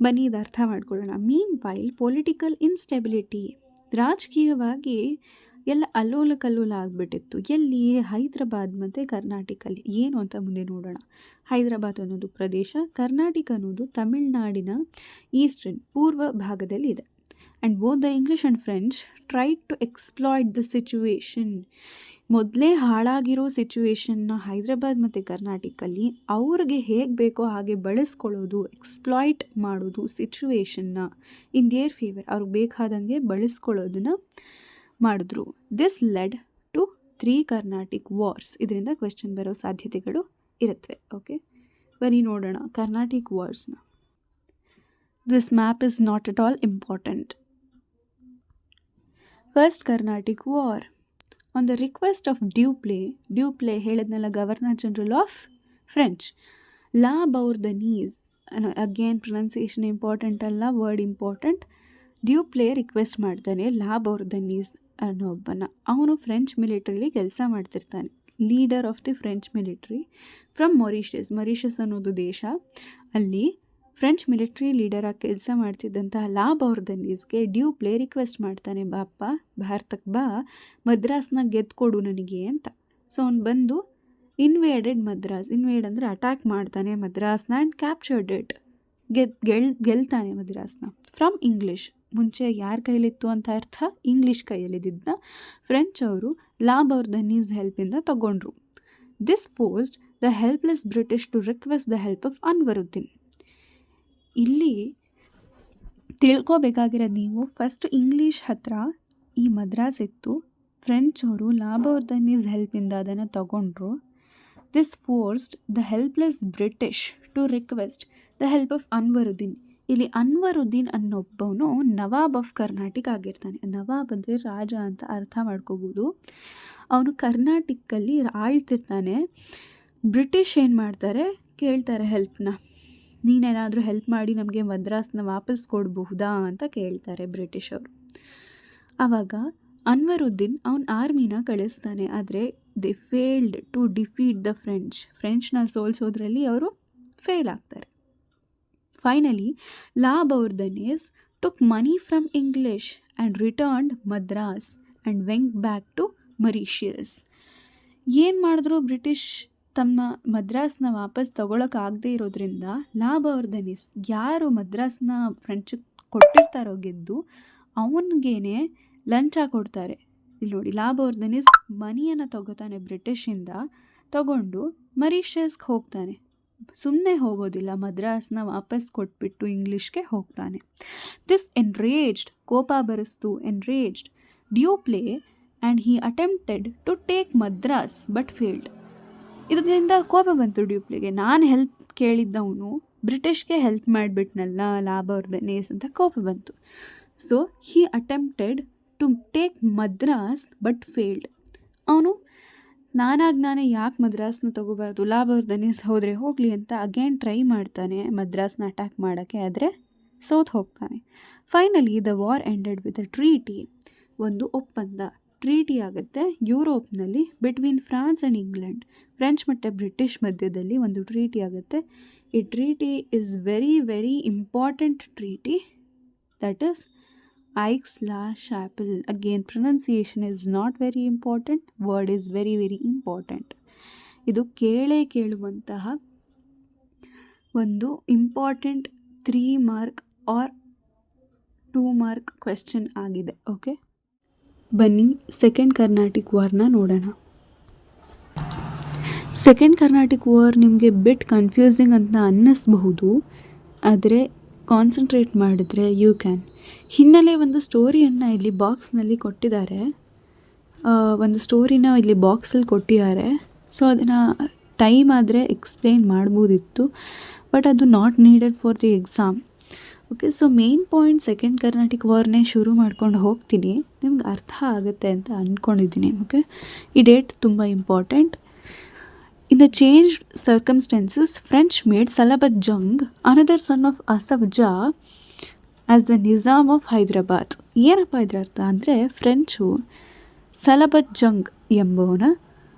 ಬನ್ನಿ ಇದು ಅರ್ಥ ಮಾಡ್ಕೊಳ್ಳೋಣ. ಮೀನ್ ವೈಲ್ ಪೊಲಿಟಿಕಲ್ ಇನ್ಸ್ಟೆಬಿಲಿಟಿ, ರಾಜಕೀಯವಾಗಿ ಎಲ್ಲ ಅಲ್ಲೋಲ ಕಲ್ಲೋಲ ಆಗಿಬಿಟ್ಟಿತ್ತು. ಎಲ್ಲಿ? ಹೈದ್ರಾಬಾದ್ ಮತ್ತು ಕರ್ನಾಟಕಲ್ಲಿ. ಏನು ಅಂತ ಮುಂದೆ ನೋಡೋಣ. ಹೈದ್ರಾಬಾದ್ ಅನ್ನೋದು ಪ್ರದೇಶ, ಕರ್ನಾಟಕ ಅನ್ನೋದು ತಮಿಳುನಾಡಿನ ಈಸ್ಟರ್ನ್ ಪೂರ್ವ ಭಾಗದಲ್ಲಿ ಇದೆ. And both the English and French tried to exploit the situation. ಮೊದಲೇ ಹಾಳಾಗಿರೋ ಸಿಚುವೇಶನ್ನ ಹೈದ್ರಾಬಾದ್ ಮತ್ತು ಕರ್ನಾಟಕಲ್ಲಿ ಅವ್ರಿಗೆ ಹೇಗೆ ಬೇಕೋ ಹಾಗೆ ಬಳಸ್ಕೊಳ್ಳೋದು, ಎಕ್ಸ್ಪ್ಲಾಯ್ಟ್ ಮಾಡೋದು ಸಿಚುವೇಶನ್ನ ಇನ್ ದೇರ್ ಫೇವರ್. ಅವ್ರಿಗೆ ಬೇಕಾದಂಗೆ ಬಳಸ್ಕೊಳ್ಳೋದನ್ನು ಮಾಡಿದ್ರು. This led to 3 Carnatic wars. ಇದರಿಂದ ಕ್ವೆಶ್ಚನ್ ಬರೋ ಸಾಧ್ಯತೆಗಳು ಇರುತ್ತವೆ. ಓಕೆ, ಬನ್ನಿ ನೋಡೋಣ ಕರ್ನಾಟಿಕ್ ವಾರ್ಸ್ನ. This map is not at all important. First Carnatic war. On the request of Dupleix ಹೇಳಿದ್ನಲ್ಲ, governor general of French, La Bourdonnais, again pronunciation important ಅಲ್ಲ, ವರ್ಡ್ ಇಂಪಾರ್ಟೆಂಟ್. ಡ್ಯೂಪ್ಲೆ ರಿಕ್ವೆಸ್ಟ್ ಮಾಡ್ತಾನೆ ಲಾ ಬೌರ್ದನೀಸ್ ಅನ್ನೋ ಒಬ್ಬನ. ಅವನು ಫ್ರೆಂಚ್ ಮಿಲಿಟ್ರಿಲಿ ಕೆಲಸ ಮಾಡ್ತಿರ್ತಾನೆ, leader of the French military from Mauritius ಅನ್ನೋದು ದೇಶ. ಅಲ್ಲಿ ಫ್ರೆಂಚ್ ಮಿಲಿಟ್ರಿ ಲೀಡರಾಗಿ ಕೆಲಸ ಮಾಡ್ತಿದ್ದಂತಹ ಲಾ ಬೌರ್ದನೀಸ್ಗೆ ಡ್ಯೂಪ್ಲೆ ರಿಕ್ವೆಸ್ಟ್ ಮಾಡ್ತಾನೆ, ಬಾಪ್ಪ ಭಾರತಕ್ಕೆ ಬಾ, ಮದ್ರಾಸ್ನ ಗೆದ್ಕೊಡು ನನಗೆ ಅಂತ. ಸೊ ಅವ್ನು ಬಂದು ಇನ್ವೇಡ್ ಅಂದರೆ ಅಟ್ಯಾಕ್ ಮಾಡ್ತಾನೆ ಮದ್ರಾಸ್ನ ಆ್ಯಂಡ್ ಕ್ಯಾಪ್ಚರ್ಡ್ ಇಟ್. ಗೆಲ್ತಾನೆ ಮದ್ರಾಸ್ನ ಫ್ರಮ್ ಇಂಗ್ಲೀಷ್. ಮುಂಚೆ ಯಾರ ಕೈಲಿತ್ತು ಅಂತ ಅರ್ಥ, ಇಂಗ್ಲೀಷ್ ಕೈಯಲ್ಲಿದ್ದನ್ನ ಫ್ರೆಂಚ್ ಅವರು ಲಾ ಬೌರ್ದನೀಸ್ ಹೆಲ್ಪಿಂದ ತಗೊಂಡ್ರು. This forced the helpless British to request the help of Anwaruddin. ಇಲ್ಲಿ ತಿಳ್ಕೊಬೇಕಾಗಿರೋದು ನೀವು, ಫಸ್ಟ್ ಇಂಗ್ಲೀಷ್ ಹತ್ರ ಈ ಮದ್ರಾಸ್ ಇತ್ತು, ಫ್ರೆಂಚ್ ಅವರು ಲಾ ಬೌರ್ದನೀಸ್ ಹೆಲ್ಪಿಂದ ಅದನ್ನು ತಗೊಂಡ್ರು. This forced the helpless British to request the help of Anwaruddin. ಇಲ್ಲಿ ಅನ್ವರುದ್ದೀನ್ ಅನ್ನೊಬ್ಬವನು ನವಾಬ್ ಆಫ್ ಕರ್ನಾಟಕ ಆಗಿರ್ತಾನೆ. ನವಾಬ್ ಅಂದರೆ ರಾಜ ಅಂತ ಅರ್ಥ ಮಾಡ್ಕೋಬೋದು. ಅವನು ಕರ್ನಾಟಕಲ್ಲಿ ಆಳ್ತಿರ್ತಾನೆ. ಬ್ರಿಟಿಷ್ ಏನು ಮಾಡ್ತಾರೆ, ಕೇಳ್ತಾರೆ ಹೆಲ್ಪ್ನ, ನೀನೇನಾದರೂ ಹೆಲ್ಪ್ ಮಾಡಿ ನಮಗೆ ಮದ್ರಾಸ್ನ ವಾಪಸ್ ಕೊಡಬಹುದಾ ಅಂತ ಕೇಳ್ತಾರೆ ಬ್ರಿಟಿಷ್ ಅವರು. ಆವಾಗ ಅನ್ವರುದ್ದೀನ್ ಅವನ ಆರ್ಮಿನ ಕಳಿಸ್ತಾನೆ. ಆದರೆ they failed to defeat the ಫ್ರೆಂಚ್ನ ಸೋಲ್ಸೋದ್ರಲ್ಲಿ ಅವರು ಫೇಲ್ ಆಗ್ತಾರೆ. Finally La Bourdonnais took money from English and returned Madras and went back to Mauritius. ಏನು ಮಾಡಿದ್ರು ಬ್ರಿಟಿಷ್ ತಮ್ಮ ಮದ್ರಾಸ್ನ ವಾಪಸ್ ತಗೊಳಕ್ಕಾಗದೇ ಇರೋದ್ರಿಂದ ಲಾ ಬೌರ್ದನೀಸ್ ಯಾರು ಮದ್ರಾಸ್ನ ಫ್ರೆಂಚಿಗೆ ಕೊಟ್ಟಿರ್ತಾರೋ ಗೆದ್ದು ಅವನಿಗೇನೆ ಲಂಚ ಕೊಡ್ತಾರೆ. ಇಲ್ಲಿ ನೋಡಿ, ಲಾ ಬೌರ್ದನೀಸ್ ಮನಿಯನ್ನು ತಗೋತಾನೆ ಬ್ರಿಟಿಷಿಂದ, ತಗೊಂಡು ಮರಿಷಿಯಸ್ಗೆ ಹೋಗ್ತಾನೆ. ಸುಮ್ಮನೆ ಹೋಗೋದಿಲ್ಲ, ಮದ್ರಾಸ್ನ ವಾಪಸ್ ಕೊಟ್ಬಿಟ್ಟು ಇಂಗ್ಲೀಷ್ಗೆ ಹೋಗ್ತಾನೆ. ದಿಸ್ ಎನ್ರೇಜ್ಡ್, ಕೋಪ ಬರೆಸ್ತು, enraged Dupleix and he attempted to take Madras but failed. ಇದರಿಂದ ಕೋಪ ಬಂತು ಡ್ಯೂಪ್ಲೆಗೆ. ನಾನು ಹೆಲ್ಪ್ ಕೇಳಿದ್ದವನು ಬ್ರಿಟಿಷ್ಗೆ ಹೆಲ್ಪ್ ಮಾಡಿಬಿಟ್ನಲ್ಲ ಲಾ ಬೌರ್ದನೀಸ್ ಅಂತ ಕೋಪ ಬಂತು. So he attempted to take Madras but failed. ಅವನು ನಾನೇ ಯಾಕೆ ಮದ್ರಾಸ್ನ ತಗೋಬಾರ್ದು, ಲಾ ಬೌರ್ದನೀಸ್ ಹೋದರೆ ಹೋಗಲಿ ಅಂತ ಅಗೇನ್ ಟ್ರೈ ಮಾಡ್ತಾನೆ ಮದ್ರಾಸ್ನ ಅಟ್ಯಾಕ್ ಮಾಡೋಕ್ಕೆ. ಆದರೆ ಸೋತ್ ಹೋಗ್ತಾನೆ. Finally the war ended with a treaty. ಒಂದು ಒಪ್ಪಂದ, ಟ್ರೀಟಿ ಆಗುತ್ತೆ ಯುರೋಪ್ನಲ್ಲಿ between France and England. French ಮತ್ತು ಬ್ರಿಟಿಷ್ ಮಧ್ಯದಲ್ಲಿ ಒಂದು ಟ್ರೀಟಿ ಆಗುತ್ತೆ. ಈ treaty is very very important treaty. That is Aix-la-Chapelle. Again, pronunciation is not very important. Word is very very important. ಇದು ಕೇಳುವಂತಹ ಒಂದು important 3 mark R 2 mark question ಆಗಿದೆ. Okay, ಬನ್ನಿ ಸೆಕೆಂಡ್ ಕರ್ನಾಟಿಕ್ ವಾರ್ನ ನೋಡೋಣ. ಸೆಕೆಂಡ್ ಕರ್ನಾಟಿಕ್ ವಾರ್ ನಿಮಗೆ ಬಿಟ್ confusing ಅಂತ ಅನ್ನಿಸ್ಬಹುದು, ಆದರೆ concentrate ಮಾಡಿದ್ರೆ ಯು ಕ್ಯಾನ್. ಹಿನ್ನೆಲೆ ಒಂದು ಸ್ಟೋರಿಯನ್ನು ಇಲ್ಲಿ ಬಾಕ್ಸ್ನಲ್ಲಿ ಕೊಟ್ಟಿದ್ದಾರೆ, ಒಂದು ಸ್ಟೋರಿನ ಇಲ್ಲಿ ಬಾಕ್ಸಲ್ಲಿ ಕೊಟ್ಟಿದ್ದಾರೆ. ಸೊ ಅದನ್ನು ಟೈಮ್ ಆದರೆ ಎಕ್ಸ್ಪ್ಲೇನ್ ಮಾಡ್ಬೋದಿತ್ತು, ಬಟ್ ಅದು not needed for the exam. Okay, so main point second Carnatic ವಾರ್ನೇ ಶುರು ಮಾಡ್ಕೊಂಡು ಹೋಗ್ತೀನಿ, ನಿಮ್ಗೆ ಅರ್ಥ ಆಗುತ್ತೆ ಅಂತ ಅಂದ್ಕೊಂಡಿದ್ದೀನಿ. ಓಕೆ, ಈ ಡೇಟ್ ತುಂಬ important. In the changed circumstances, French made Salabat Jung, another son of Asaf Jah, as the Nizam of Hyderabad. ಏನಪ್ಪ ಇದರ ಅರ್ಥ ಅಂದರೆ, ಫ್ರೆಂಚು ಸಲಬತ್ ಜಂಗ್ ಎಂಬವನ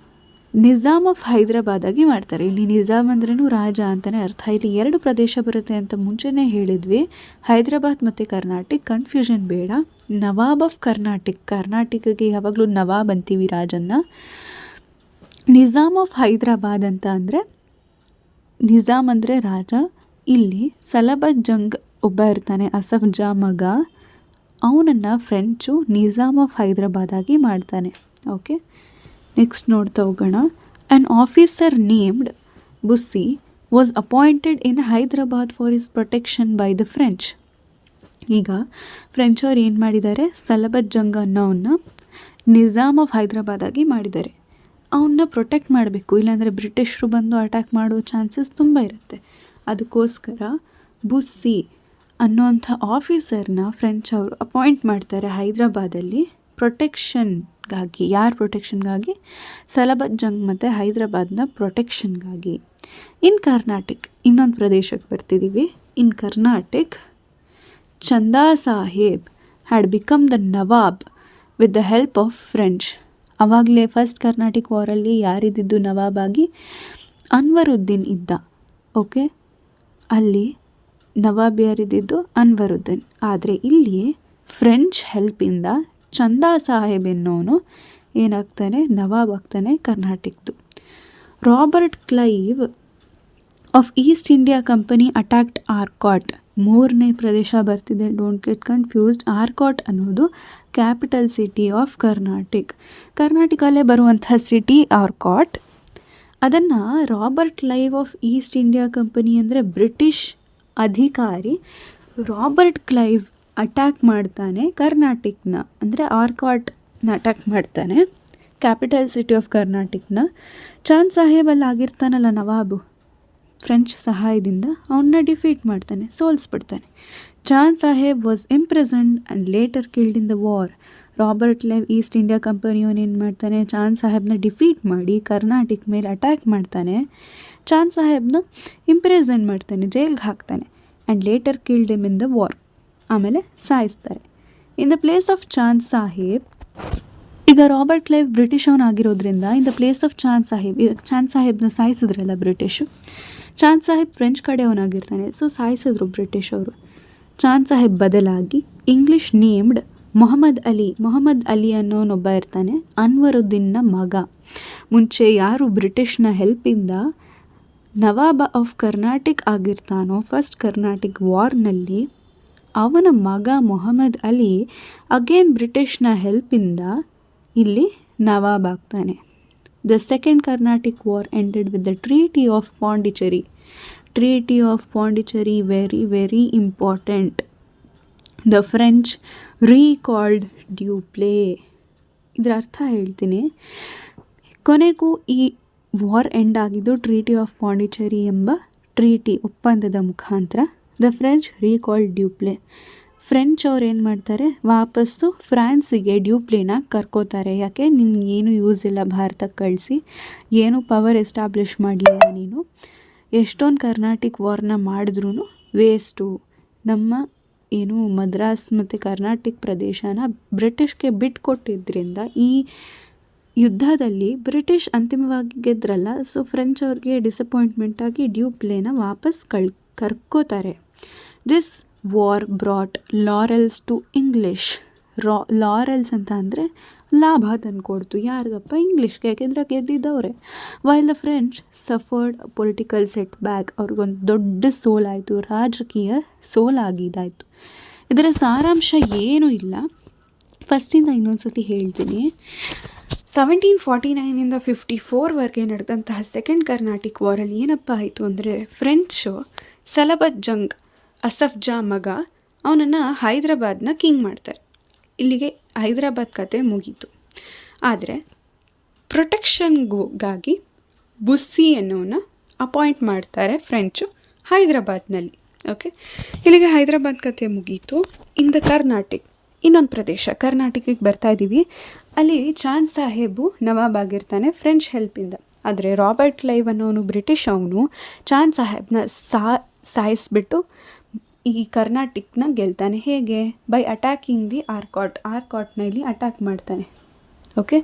ನಿಜಾಮ್ ಆಫ್ ಹೈದರಾಬಾದ್ ಆಗಿ ಮಾಡ್ತಾರೆ. ಇಲ್ಲಿ ನಿಜಾಮ್ ಅಂದ್ರೂ ರಾಜ ಅಂತಲೇ ಅರ್ಥ. ಇಲ್ಲಿ 2 ಪ್ರದೇಶ ಬರುತ್ತೆ ಅಂತ ಮುಂಚೆನೇ ಹೇಳಿದ್ವಿ, ಹೈದರಾಬಾದ್ ಮತ್ತು ಕರ್ನಾಟಕ, ಕನ್ಫ್ಯೂಷನ್ ಬೇಡ. ನವಾಬ್ ಆಫ್ ಕರ್ನಾಟಕಕ್ಕೆ ಯಾವಾಗಲೂ ನವಾಬ್ ಅಂತೀವಿ ರಾಜನ್ನ. ನಿಜಾಮ್ ಆಫ್ ಹೈದರಾಬಾದ್ ಅಂತ ಅಂದರೆ, ನಿಜಾಮ್ ಅಂದರೆ ರಾಜ. ಇಲ್ಲಿ ಸಲಬತ್ ಜಂಗ್ ಒಬ್ಬ ಇರ್ತಾನೆ, ಅಸಫ್ ಜಾ ಮಗ, ಅವನನ್ನು ಫ್ರೆಂಚು ನಿಜಾಮ್ ಆಫ್ ಹೈದರಾಬಾದ್ ಆಗಿ ಮಾಡ್ತಾನೆ. ಓಕೆ, ನೆಕ್ಸ್ಟ್ ನೋಡ್ತಾ ಹೋಗೋಣ. An officer named ಬುಸ್ಸಿ was appointed in Hyderabad for his protection by the French. ಈಗ ಫ್ರೆಂಚ್ ಅವ್ರು ಏನು ಮಾಡಿದ್ದಾರೆ, ಸಲಬತ್ ಜಂಗ್ ಅನ್ನೋವನ್ನ ನಿಜಾಮ್ ಆಫ್ ಹೈದರಾಬಾದ್ ಆಗಿ ಮಾಡಿದ್ದಾರೆ. ಅವನ್ನ ಪ್ರೊಟೆಕ್ಟ್ ಮಾಡಬೇಕು, ಇಲ್ಲಾಂದರೆ ಬ್ರಿಟಿಷರು ಬಂದು ಅಟ್ಯಾಕ್ ಮಾಡೋ ಚಾನ್ಸಸ್ ತುಂಬ ಇರುತ್ತೆ. ಅದಕ್ಕೋಸ್ಕರ ಬುಸ್ಸಿ ಅನ್ನೋಂಥ ಆಫೀಸರ್ನ ಫ್ರೆಂಚ್ ಅವರು ಅಪಾಯಿಂಟ್ ಮಾಡ್ತಾರೆ ಹೈದರಾಬಾದಲ್ಲಿ ಪ್ರೊಟೆಕ್ಷನ್ಗಾಗಿ. ಯಾರ ಪ್ರೊಟೆಕ್ಷನ್ಗಾಗಿ? ಸಲಬತ್ ಜಂಗ್ ಮತ್ತು ಹೈದರಾಬಾದ್ನ ಪ್ರೊಟೆಕ್ಷನ್ಗಾಗಿ. ಇನ್ ಕರ್ನಾಟಕ, ಇನ್ನೊಂದು ಪ್ರದೇಶಕ್ಕೆ ಬರ್ತಿದ್ದೀವಿ. In Karnataka, Chanda Sahib had become the nawab with the help of French. ಆವಾಗಲೇ ಫಸ್ಟ್ ಕರ್ನಾಟಿಕ್ ವಾರಲ್ಲಿ ಯಾರಿದ್ದಿದ್ದು ನವಾಬಾಗಿ? ಅನ್ವರುದ್ದೀನ್ ಇದ್ದ. ಓಕೆ, ಅಲ್ಲಿ ನವಾಬ್ ಯಾರಿದ್ದಿದ್ದು? ಅನ್ವರುದ್ದೀನ್. ಆದರೆ ಇಲ್ಲಿ ಫ್ರೆಂಚ್ ಹೆಲ್ಪಿಂದ ಚಂದಾ ಸಾಹೇಬ್ ಎನ್ನೋನು ಏನಾಗ್ತಾನೆ? ನವಾಬ್ ಆಗ್ತಾನೆ ಕರ್ನಾಟಕದ್ದು. Robert Clive of East India company attacked Arcot. ಮೂರನೇ ಪ್ರದೇಶ ಬರ್ತಿದೆ, ಡೋಂಟ್ ಗೆಟ್ ಕನ್ಫ್ಯೂಸ್ಡ್. ಆರ್ಕಾಟ್ ಅನ್ನೋದು ಕ್ಯಾಪಿಟಲ್ ಸಿಟಿ ಆಫ್ ಕರ್ನಾಟಕಲ್ಲೇ ಬರುವಂತಹ ಸಿಟಿ ಆರ್ಕಾಟ್. ಅದನ್ನು Robert Clive of East India company ಅಂದರೆ ಬ್ರಿಟಿಷ್ ಅಧಿಕಾರಿ ರಾಬರ್ಟ್ ಕ್ಲೈವ್ ಅಟ್ಯಾಕ್ ಮಾಡ್ತಾನೆ ಕರ್ನಾಟಕನ, ಅಂದರೆ ಆರ್ಕಾಟ್ನ ಅಟ್ಯಾಕ್ ಮಾಡ್ತಾನೆ, ಕ್ಯಾಪಿಟಲ್ ಸಿಟಿ ಆಫ್ ಕರ್ನಾಟಕನ. ಚಾಂದ್ ಸಾಹೇಬಲ್ಲಿ ಆಗಿರ್ತಾನಲ್ಲ ನವಾಬು, ಫ್ರೆಂಚ್ ಸಹಾಯದಿಂದ ಅವನ್ನ ಡಿಫೀಟ್ ಮಾಡ್ತಾನೆ, ಸೋಲಿಸ್ಬಿಡ್ತಾನೆ. Chand Sahib was imprisoned and later killed in the war. Robert Clive East India ಕಂಪನಿಯವನು ಏನು ಮಾಡ್ತಾನೆ, ಚಾಂದ್ ಸಾಹೇಬ್ನ ಡಿಫೀಟ್ ಮಾಡಿ ಕರ್ನಾಟಕ ಮೇಲೆ ಅಟ್ಯಾಕ್ ಮಾಡ್ತಾನೆ. ಚಾಂದ್ ಸಾಹೇಬ್ನ ಇಂಪ್ರಿಸನ್ ಮಾಡ್ತಾನೆ, ಜೈಲ್ಗೆ ಹಾಕ್ತಾನೆ. And later killed him in the war. ಆಮೇಲೆ ಸಾಯಿಸ್ತಾರೆ. In the place of Chand Sahib, ಈಗ ರಾಬರ್ಟ್ ಕ್ಲೈವ್ ಬ್ರಿಟಿಷ್ ಅವನಾಗಿರೋದ್ರಿಂದ in the place of Chand ಸಾಹೇಬ್ನ ಸಾಯಿಸಿದ್ರಲ್ಲ ಬ್ರಿಟಿಷು, ಚಾಂದ್ ಸಾಹೇಬ್ ಫ್ರೆಂಚ್ ಕಡೆಯವನಾಗಿರ್ತಾನೆ, ಸೊ ಸಾಯಿಸಿದ್ರು ಬ್ರಿಟಿಷ್ ಅವರು. ಚಾಂದ್ ಸಾಹೇಬ್ ಬದಲಾಗಿ ಇಂಗ್ಲಿಷ್ ನೇಮ್ಡ್ ಮೊಹಮ್ಮದ್ ಅಲಿ ಅನ್ನೋನೊಬ್ಬ ಇರ್ತಾನೆ, ಅನ್ವರುದ್ದೀನ್ನ ಮಗ. ಮುಂಚೆ ಯಾರು ಬ್ರಿಟಿಷ್ನ ಹೆಲ್ಪಿಂದ ನವಾಬ ಆಫ್ ಕರ್ನಾಟಕ ಆಗಿರ್ತಾನೋ ಫಸ್ಟ್ ಕರ್ನಾಟಿಕ್ ವಾರ್ನಲ್ಲಿ, ಅವನ ಮಗ ಮೊಹಮ್ಮದ್ ಅಲಿ ಅಗೇನ್ ಬ್ರಿಟಿಷ್ನ ಹೆಲ್ಪಿಂದ ಇಲ್ಲಿ ನವಾಬ್ ಆಗ್ತಾನೆ. The second Carnatic war ended with the treaty of Pondicherry. Very very important. The French recalled Dupleix. ಇದರ ಅರ್ಥ ಹೇಳ್ತೀನಿ. ಕೊನೆಗೂ ಈ ವಾರ್ ಎಂಡ್ ಆಗಿದ್ದು ಟ್ರೀಟಿ ಆಫ್ ಪಾಂಡಿಚೇರಿ ಎಂಬ ಒಪ್ಪಂದದ ಮುಖಾಂತರ. The French recalled Dupleix. French ಅವ್ರು ಏನು ಮಾಡ್ತಾರೆ, ವಾಪಸ್ಸು ಫ್ರಾನ್ಸಿಗೆ ಡ್ಯೂಪ್ಲೆನ ಕರ್ಕೋತಾರೆ. ಯಾಕೆ, ನಿನಗೇನು ಯೂಸ್ ಇಲ್ಲ ಭಾರತಕ್ಕೆ ಕಳಿಸಿ, ಏನು ಪವರ್ ಎಸ್ಟಾಬ್ಲಿಷ್ ಮಾಡಲಿಲ್ಲ ನೀನು, ಎಷ್ಟೊಂದು ಕರ್ನಾಟಿಕ್ ವಾರ್ನ ಮಾಡಿದ್ರೂ ವೇಸ್ಟು. ನಮ್ಮ ಏನು ಮದ್ರಾಸ್ ಮತ್ತು ಕರ್ನಾಟಕ ಪ್ರದೇಶನ ಬ್ರಿಟಿಷ್ಗೆ ಬಿಟ್ಕೊಟ್ಟಿದ್ದರಿಂದ ಈ ಯುದ್ಧದಲ್ಲಿ ಬ್ರಿಟಿಷ್ ಅಂತಿಮವಾಗಿ ಗೆದ್ರಲ್ಲ. ಸೊ ಫ್ರೆಂಚ್ ಅವ್ರಿಗೆ ಡಿಸಪಾಯಿಂಟ್ಮೆಂಟ್ ಆಗಿ ಡ್ಯೂಪ್ಲೆನ ವಾಪಸ್ ಕರ್ಕೋತಾರೆ. This war brought laurels to English. Laurels ಅಂತ ಅಂದರೆ ಲಾಭ ತಂದುಕೊಡ್ತು. ಯಾರಿಗಪ್ಪ, ಇಂಗ್ಲೀಷ್ಗೆ, ಯಾಕೆಂದರೆ ಗೆದ್ದಿದ್ದವ್ರೆ. While the French suffered political setback. ಅವ್ರಿಗೊಂದು ದೊಡ್ಡ ಸೋಲಾಯಿತು, ರಾಜಕೀಯ ಸೋಲಾಗಿದ್ದಾಯಿತು. ಇದರ ಸಾರಾಂಶ ಏನೂ ಇಲ್ಲ, ಫಸ್ಟಿಂದ ಇನ್ನೊಂದು ಸತಿ ಹೇಳ್ತೀನಿ. 1749 54ವರೆಗೆ ನಡೆದಂತಹ ಸೆಕೆಂಡ್ ಕರ್ನಾಟಿಕ್ ವಾರಲ್ಲಿ ಏನಪ್ಪ ಆಯಿತು ಅಂದರೆ, ಫ್ರೆಂಚು ಸಲಬತ್ ಜಂಗ್ ಅಸಫ್ ಜಾ ಮಗ ಅವನನ್ನು ಹೈದ್ರಾಬಾದ್ನ ಕಿಂಗ್ ಮಾಡ್ತಾರೆ. ಇಲ್ಲಿಗೆ ಹೈದ್ರಾಬಾದ್ ಕತೆ ಮುಗೀತು. ಆದರೆ ಪ್ರೊಟೆಕ್ಷನ್ಗಾಗಿ ಬುಸ್ಸಿ ಅನ್ನೋನ ಅಪಾಯಿಂಟ್ ಮಾಡ್ತಾರೆ ಫ್ರೆಂಚು ಹೈದ್ರಾಬಾದ್ನಲ್ಲಿ. ಓಕೆ, ಇಲ್ಲಿಗೆ ಹೈದ್ರಾಬಾದ್ ಕತೆ ಮುಗೀತು. ಇನ್ ದ ಕರ್ನಾಟಕ, ಇನ್ನೊಂದು ಪ್ರದೇಶ ಕರ್ನಾಟಕಕ್ಕೆ ಬರ್ತಾ ಇದ್ದೀವಿ. ಅಲ್ಲಿ ಚಾಂದ್ ಸಾಹೇಬು ನವಾಬ್ ಆಗಿರ್ತಾನೆ ಫ್ರೆಂಚ್ ಹೆಲ್ಪಿಂದ. ಆದರೆ ರಾಬರ್ಟ್ ಕ್ಲೈವ್ ಅನ್ನೋನು ಬ್ರಿಟಿಷ್ ಅವನು ಚಾಂದ್ ಸಾಹೇಬ್ನ ಸಾಯಿಸ್ಬಿಟ್ಟು ಈ ಕರ್ನಾಟಕನ ಗೆಲ್ತಾನೆ. ಹೇಗೆ? ಬೈ ಅಟ್ಯಾಕಿಂಗ್ ದಿ ಆರ್ಕಾಟ್ನಲ್ಲಿ ಅಟ್ಯಾಕ್ ಮಾಡ್ತಾನೆ. Okay,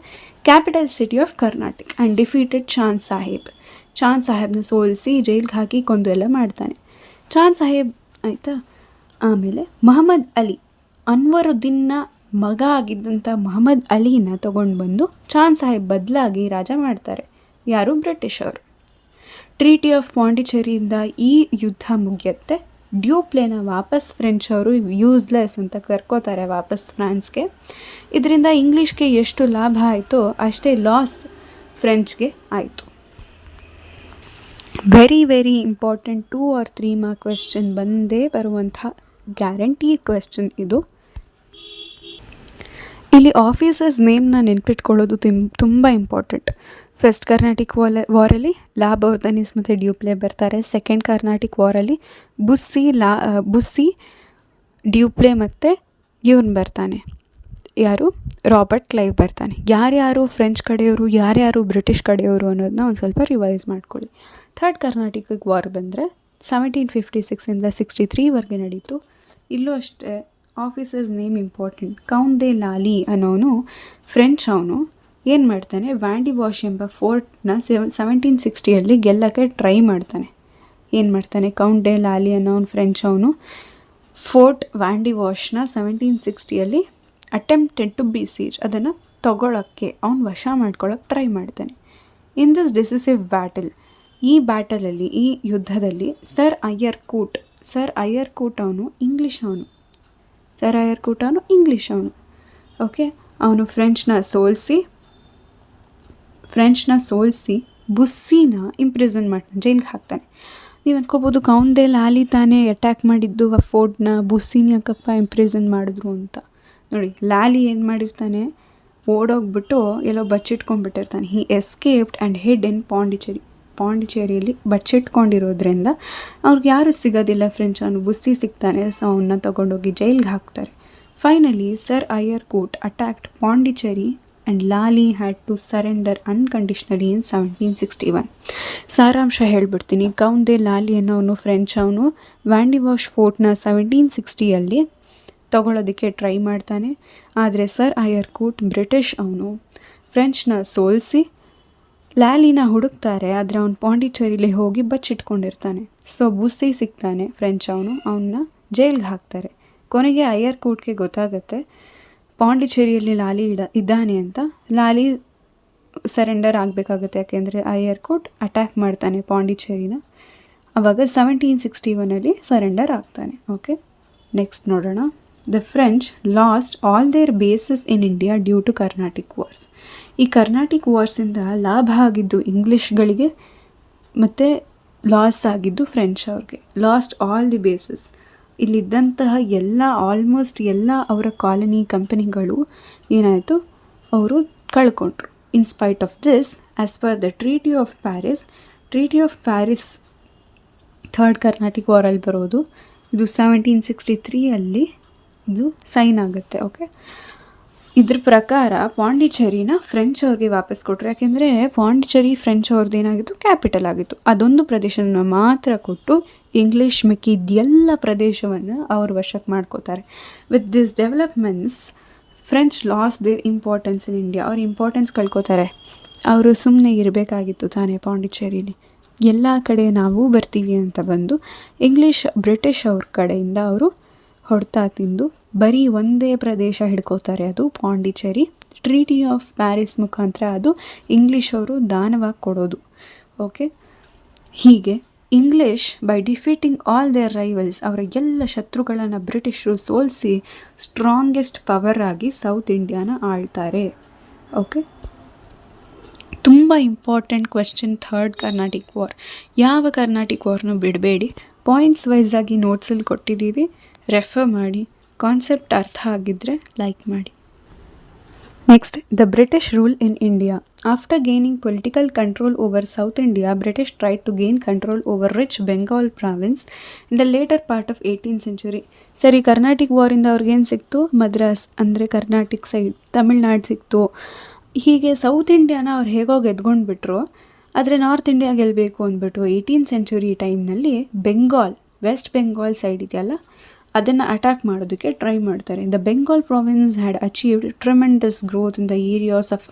capital city of Karnataka and defeated Chand ಸಾಹೇಬ್ನ ಸೋಲಿಸಿ ಜೈಲ್ಗೆ ಹಾಕಿ ಕೊಂದು ಎಲ್ಲ ಮಾಡ್ತಾನೆ. ಚಾಂದ್ ಸಾಹೇಬ್ ಆಯಿತಾ. ಆಮೇಲೆ ಮೊಹಮ್ಮದ್ ಅಲಿ, ಅನ್ವರುದ್ದೀನ್ನ ಮಗ ಆಗಿದ್ದಂಥ ಮೊಹಮ್ಮದ್ ಅಲಿನ ತೊಗೊಂಡು ಬಂದು ಚಾಂದ್ ಸಾಹೇಬ್ ಬದಲಾಗಿ ರಾಜ ಮಾಡ್ತಾರೆ. ಯಾರು? ಬ್ರಿಟಿಷ್ ಅವರು. ಟ್ರೀಟಿ ಆಫ್ ಪಾಂಡಿಚೇರಿಯಿಂದ ಈ ಯುದ್ಧ ಮುಗಿಯುತ್ತೆ. ಡ್ಯೂಪ್ಲೆನ ವಾಪಸ್ ಫ್ರೆಂಚ್ ಅವರು ಯೂಸ್ಲೆಸ್ ಅಂತ ಕರ್ಕೋತಾರೆ ವಾಪಸ್ ಫ್ರಾನ್ಸ್ಗೆ. ಇದರಿಂದ ಇಂಗ್ಲೀಷ್ಗೆ ಎಷ್ಟು ಲಾಭ ಆಯಿತೋ ಅಷ್ಟೇ ಲಾಸ್ ಫ್ರೆಂಚ್ಗೆ ಆಯಿತು. Very very important 2 or 3 mark question ಬಂದೇ ಬರುವಂಥ ಗ್ಯಾರಂಟೀಡ್ ಕ್ವೆಶ್ಚನ್ ಇದು. ಇಲ್ಲಿ ಆಫೀಸರ್ಸ್ ನೇಮ್ನ ನೆನ್ಪಿಟ್ಕೊಳ್ಳೋದು ತುಂಬ ಇಂಪಾರ್ಟೆಂಟ್. ಫಸ್ಟ್ ಕರ್ನಾಟಿಕ್ ವಾರಲ್ಲಿ ಲಾಬೌರ್ದನಿಸ್ ಮತ್ತು ಡ್ಯೂಪ್ಲೆ ಬರ್ತಾರೆ. ಸೆಕೆಂಡ್ ಕರ್ನಾಟಿಕ್ ವಾರಲ್ಲಿ ಬುಸ್ಸಿ ಡ್ಯೂಪ್ಲೆ ಮತ್ತು ಇವ್ನು ಬರ್ತಾನೆ, ಯಾರು? ರಾಬರ್ಟ್ ಕ್ಲೈವ್ ಬರ್ತಾನೆ. ಯಾರ್ಯಾರು ಫ್ರೆಂಚ್ ಕಡೆಯವರು, ಯಾರ್ಯಾರು ಬ್ರಿಟಿಷ್ ಕಡೆಯವರು ಅನ್ನೋದನ್ನ ಒಂದು ಸ್ವಲ್ಪ ರಿವೈಸ್ ಮಾಡ್ಕೊಳ್ಳಿ. ಥರ್ಡ್ ಕರ್ನಾಟಿಕ್ ವಾರ್ ಬಂದರೆ 1756 63ವರೆಗೆ ನಡೀತು. ಇಲ್ಲೂ ಅಷ್ಟೇ ಆಫೀಸರ್ಸ್ ನೇಮ್ ಇಂಪಾರ್ಟೆಂಟ್. ಕೌಂಟ್ ದೆ ಲಾಲಿ ಅನ್ನೋನು ಫ್ರೆಂಚ್ ಅವನು ಏನು ಮಾಡ್ತಾನೆ, ವ್ಯಾಂಡಿವಾಶ್ ಎಂಬ ಫೋರ್ಟ್ನ 1760 ಗೆಲ್ಲಕ್ಕೆ ಟ್ರೈ ಮಾಡ್ತಾನೆ. ಏನು ಮಾಡ್ತಾನೆ, ಕೌಂಟ್ ಡೆ ಲಾಲಿ ಅನ್ನೋನು ಫ್ರೆಂಚ್ ಅವನು ಫೋರ್ಟ್ ವ್ಯಾಂಡಿವಾಶ್ನ 1760 ಅಟೆಂಪ್ಟೆಡ್ ಟು ಬಿಸೀಜ್, ಅದನ್ನು ತಗೊಳ್ಳೋಕ್ಕೆ ಅವನು ವಶ ಮಾಡ್ಕೊಳ್ಳೋಕ್ಕೆ ಟ್ರೈ ಮಾಡ್ತಾನೆ. ಇನ್ ದಿಸ್ ಡಿಸಿಸಿವ್ ಬ್ಯಾಟಲ್, ಈ ಬ್ಯಾಟಲಲ್ಲಿ, ಈ ಯುದ್ಧದಲ್ಲಿ ಸರ್ ಅಯ್ಯರ್ ಕೂಟ್ ಅವನು ಇಂಗ್ಲೀಷ್ ಅವನು. ಓಕೆ, ಅವನು ಫ್ರೆಂಚ್ನ ಸೋಲಿಸಿ ಬುಸ್ಸಿನ ಇಂಪ್ರಿಸನ್ ಮಾಡ್ತಾನೆ, ಜೈಲಿಗೆ ಹಾಕ್ತಾನೆ. ನೀವು ಅಂದ್ಕೋಬೋದು ಕೌಂದೆ ಲಾಲಿ ತಾನೇ ಅಟ್ಯಾಕ್ ಮಾಡಿದ್ದು ಆ ಫೋರ್ಟ್ನ, ಬುಸ್ಸಿನ ಯಾಕಪ್ಪ ಇಂಪ್ರಿಸನ್ ಮಾಡಿದ್ರು ಅಂತ. ನೋಡಿ, ಲಾಲಿ ಏನು ಮಾಡಿರ್ತಾನೆ, ಓಡೋಗ್ಬಿಟ್ಟು ಎಲ್ಲೋ ಬಚ್ಚಿಟ್ಕೊಂಡ್ಬಿಟ್ಟಿರ್ತಾನೆ. ಹಿ ಎಸ್ಕೇಪ್ಡ್ ಆ್ಯಂಡ್ ಹಿಡ್ ಇನ್ ಪಾಂಡಿಚೇರಿಯಲ್ಲಿ ಬಚ್ಚಿಟ್ಕೊಂಡಿರೋದ್ರಿಂದ ಅವ್ರಿಗೆ ಯಾರು ಸಿಗೋದಿಲ್ಲ, ಫ್ರೆಂಚ್ ಅವನು ಬುಸ್ಸಿ ಸಿಗ್ತಾನೆ. ಸೊ ಅವನ್ನ ತೊಗೊಂಡೋಗಿ ಜೈಲಿಗೆ ಹಾಕ್ತಾರೆ. Finally sir Eyre Coote attacked Pondicherry and Lally had to surrender unconditionally in 1761. ಸಾರಾಂಶ ಹೇಳ್ಬಿಡ್ತೀನಿ. ಕೌಂದೆ ಲಾಲಿ ಅನ್ನೋನು ಫ್ರೆಂಚ್ ಅವನು ವ್ಯಾಂಡಿವಾಶ್ ಫೋರ್ಟ್ನ 1760ಯಲ್ಲಿ ತಗೊಳ್ಳೋದಕ್ಕೆ ಟ್ರೈ ಮಾಡ್ತಾನೆ. ಆದರೆ ಸರ್ ಅಯ್ಯರ್ ಕೂಟ್ ಬ್ರಿಟಿಷ್ ಅವನು ಫ್ರೆಂಚ್ನ ಸೋಲಿಸಿ ಲ್ಯಾಲಿನ ಹುಡುಕ್ತಾರೆ. ಆದರೆ ಅವನು ಪಾಂಡಿಚೇರಿಲಿ ಹೋಗಿ ಬಚ್ಚಿಟ್ಕೊಂಡಿರ್ತಾನೆ. ಸೊ ಬುಸ್ಸಿ ಸಿಗ್ತಾನೆ ಫ್ರೆಂಚ್ ಅವನ್ನ ಜೈಲಿಗೆ ಹಾಕ್ತಾರೆ. ಕೊನೆಗೆ ಅಯ್ಯರ್ ಕೂಟ್ಗೆ ಗೊತ್ತಾಗುತ್ತೆ ಪಾಂಡಿಚೇರಿಯಲ್ಲಿ ಲಾಲಿ ಇದ್ದಾನೆ ಅಂತ. ಲಾಲಿ ಸರೆಂಡರ್ ಆಗಬೇಕಾಗುತ್ತೆ, ಯಾಕೆಂದರೆ ಅಯ್ಯರ್ ಕೂಟ್ ಅಟ್ಯಾಕ್ ಮಾಡ್ತಾನೆ ಪಾಂಡಿಚೇರಿನ. ಆವಾಗ 1761 ಸರೆಂಡರ್ ಆಗ್ತಾನೆ. ಓಕೆ, ನೆಕ್ಸ್ಟ್ ನೋಡೋಣ. The French lost all their bases in India due to Carnatic wars. ಈ ಕರ್ನಾಟಿಕ್ ವಾರ್ಸಿಂದ ಲಾಭ ಆಗಿದ್ದು ಇಂಗ್ಲೀಷ್ಗಳಿಗೆ ಮತ್ತು ಲಾಸ್ ಆಗಿದ್ದು ಫ್ರೆಂಚ್ ಅವ್ರಿಗೆ. ಲಾಸ್ಟ್ ಆಲ್ ದಿ ಬೇಸಸ್, ಇಲ್ಲಿದ್ದಂತಹ ಆಲ್ಮೋಸ್ಟ್ ಎಲ್ಲ ಅವರ ಕಾಲನಿ ಕಂಪನಿಗಳು ಏನಾಯಿತು, ಅವರು ಕಳ್ಕೊಂಡ್ರು. In spite of this, as per the treaty of Paris third Carnatic ವಾರಲ್ಲಿ ಬರೋದು, ಇದು 1763 ಇದು ಸೈನ್ ಆಗುತ್ತೆ. ಓಕೆ, ಇದ್ರ ಪ್ರಕಾರ ಪಾಂಡಿಚೇರಿನ ಫ್ರೆಂಚ್ ಅವ್ರಿಗೆ ವಾಪಸ್ ಕೊಟ್ಟರು. ಯಾಕೆಂದರೆ ಪಾಂಡಿಚೇರಿ ಫ್ರೆಂಚ್ ಅವ್ರದ್ದು ಏನಾಗಿತ್ತು, ಕ್ಯಾಪಿಟಲ್ ಆಗಿತ್ತು. ಅದೊಂದು ಪ್ರದೇಶನ ಮಾತ್ರ ಕೊಟ್ಟು ಇಂಗ್ಲೀಷ್ ಮಿಕ್ಕಿದ್ದೆಲ್ಲ ಪ್ರದೇಶವನ್ನು ಅವ್ರ ವಶಕ್ಕೆ ಮಾಡ್ಕೋತಾರೆ. With this developments French lost their importance in India. ಅವ್ರ ಇಂಪಾರ್ಟೆನ್ಸ್ ಕಳ್ಕೊತಾರೆ. ಅವರು ಸುಮ್ಮನೆ ಇರಬೇಕಾಗಿತ್ತು ತಾನೇ ಪಾಂಡಿಚೇರಿಲಿ. ಎಲ್ಲ ಕಡೆ ನಾವು ಬರ್ತೀವಿ ಅಂತ ಬಂದು ಬ್ರಿಟಿಷ್ ಅವ್ರ ಕಡೆಯಿಂದ ಅವರು ಹೊಡೆತ ತಿಂದು ಬರೀ ಒಂದೇ ಪ್ರದೇಶ ಹಿಡ್ಕೋತಾರೆ, ಅದು ಪಾಂಡಿಚೇರಿ. ಟ್ರೀಟಿ ಆಫ್ ಪ್ಯಾರಿಸ್ ಮುಖಾಂತರ ಅದು ಇಂಗ್ಲೀಷ್ ಅವರು ದಾನವಾಗಿ ಕೊಡೋದು. ಓಕೆ, ಹೀಗೆ English by defeating all their rivals, ಅವರ ಎಲ್ಲ ಶತ್ರುಗಳನ್ನು ಬ್ರಿಟಿಷರು ಸೋಲಿಸಿ ಸ್ಟ್ರಾಂಗೆಸ್ಟ್ ಪವರ್ ಆಗಿ ಸೌತ್ ಇಂಡಿಯಾನ ಆಳ್ತಾರೆ. ಓಕೆ, ತುಂಬ important question third Carnatic war. ಯಾವ ಕರ್ನಾಟಿಕ್ ವಾರ್ನೂ ಬಿಡಬೇಡಿ, ಪಾಯಿಂಟ್ಸ್ ವೈಸ್ ಆಗಿ ನೋಟ್ಸಲ್ಲಿ ಕೊಟ್ಟಿದ್ದೀವಿ, ರೆಫರ್ ಮಾಡಿ. ಕಾನ್ಸೆಪ್ಟ್ ಅರ್ಥ ಆಗಿದ್ದರೆ ಲೈಕ್ ಮಾಡಿ. Next, the British rule in India. After gaining political control over south India, British tried to gain control over rich Bengal province in the later part of 18th century. ಸರಿ, ಕರ್ನಾಟಿಕ್ ವಾರಿಂದ ಅವ್ರಿಗೇನು ಸಿಕ್ತು, ಮದ್ರಾಸ್ ಅಂದರೆ Carnatic side, Tamil Nadu ಸಿಕ್ತು. ಹೀಗೆ south ಇಂಡಿಯಾನ ಅವ್ರು ಹೇಗೋ ಗೆದ್ಕೊಂಡ್ಬಿಟ್ರು. ಆದರೆ ನಾರ್ತ್ ಇಂಡಿಯಾ ಗೆಲ್ಲಬೇಕು ಅಂದ್ಬಿಟ್ಟು 18th century ಟೈಮ್ನಲ್ಲಿ ವೆಸ್ಟ್ ಬೆಂಗಾಲ್ ಸೈಡ್ ಇದೆಯಲ್ಲ, ಅದನ್ನು ಅಟ್ಯಾಕ್ ಮಾಡೋದಕ್ಕೆ ಟ್ರೈ ಮಾಡ್ತಾರೆ. The Bengal province had achieved tremendous growth in the areas of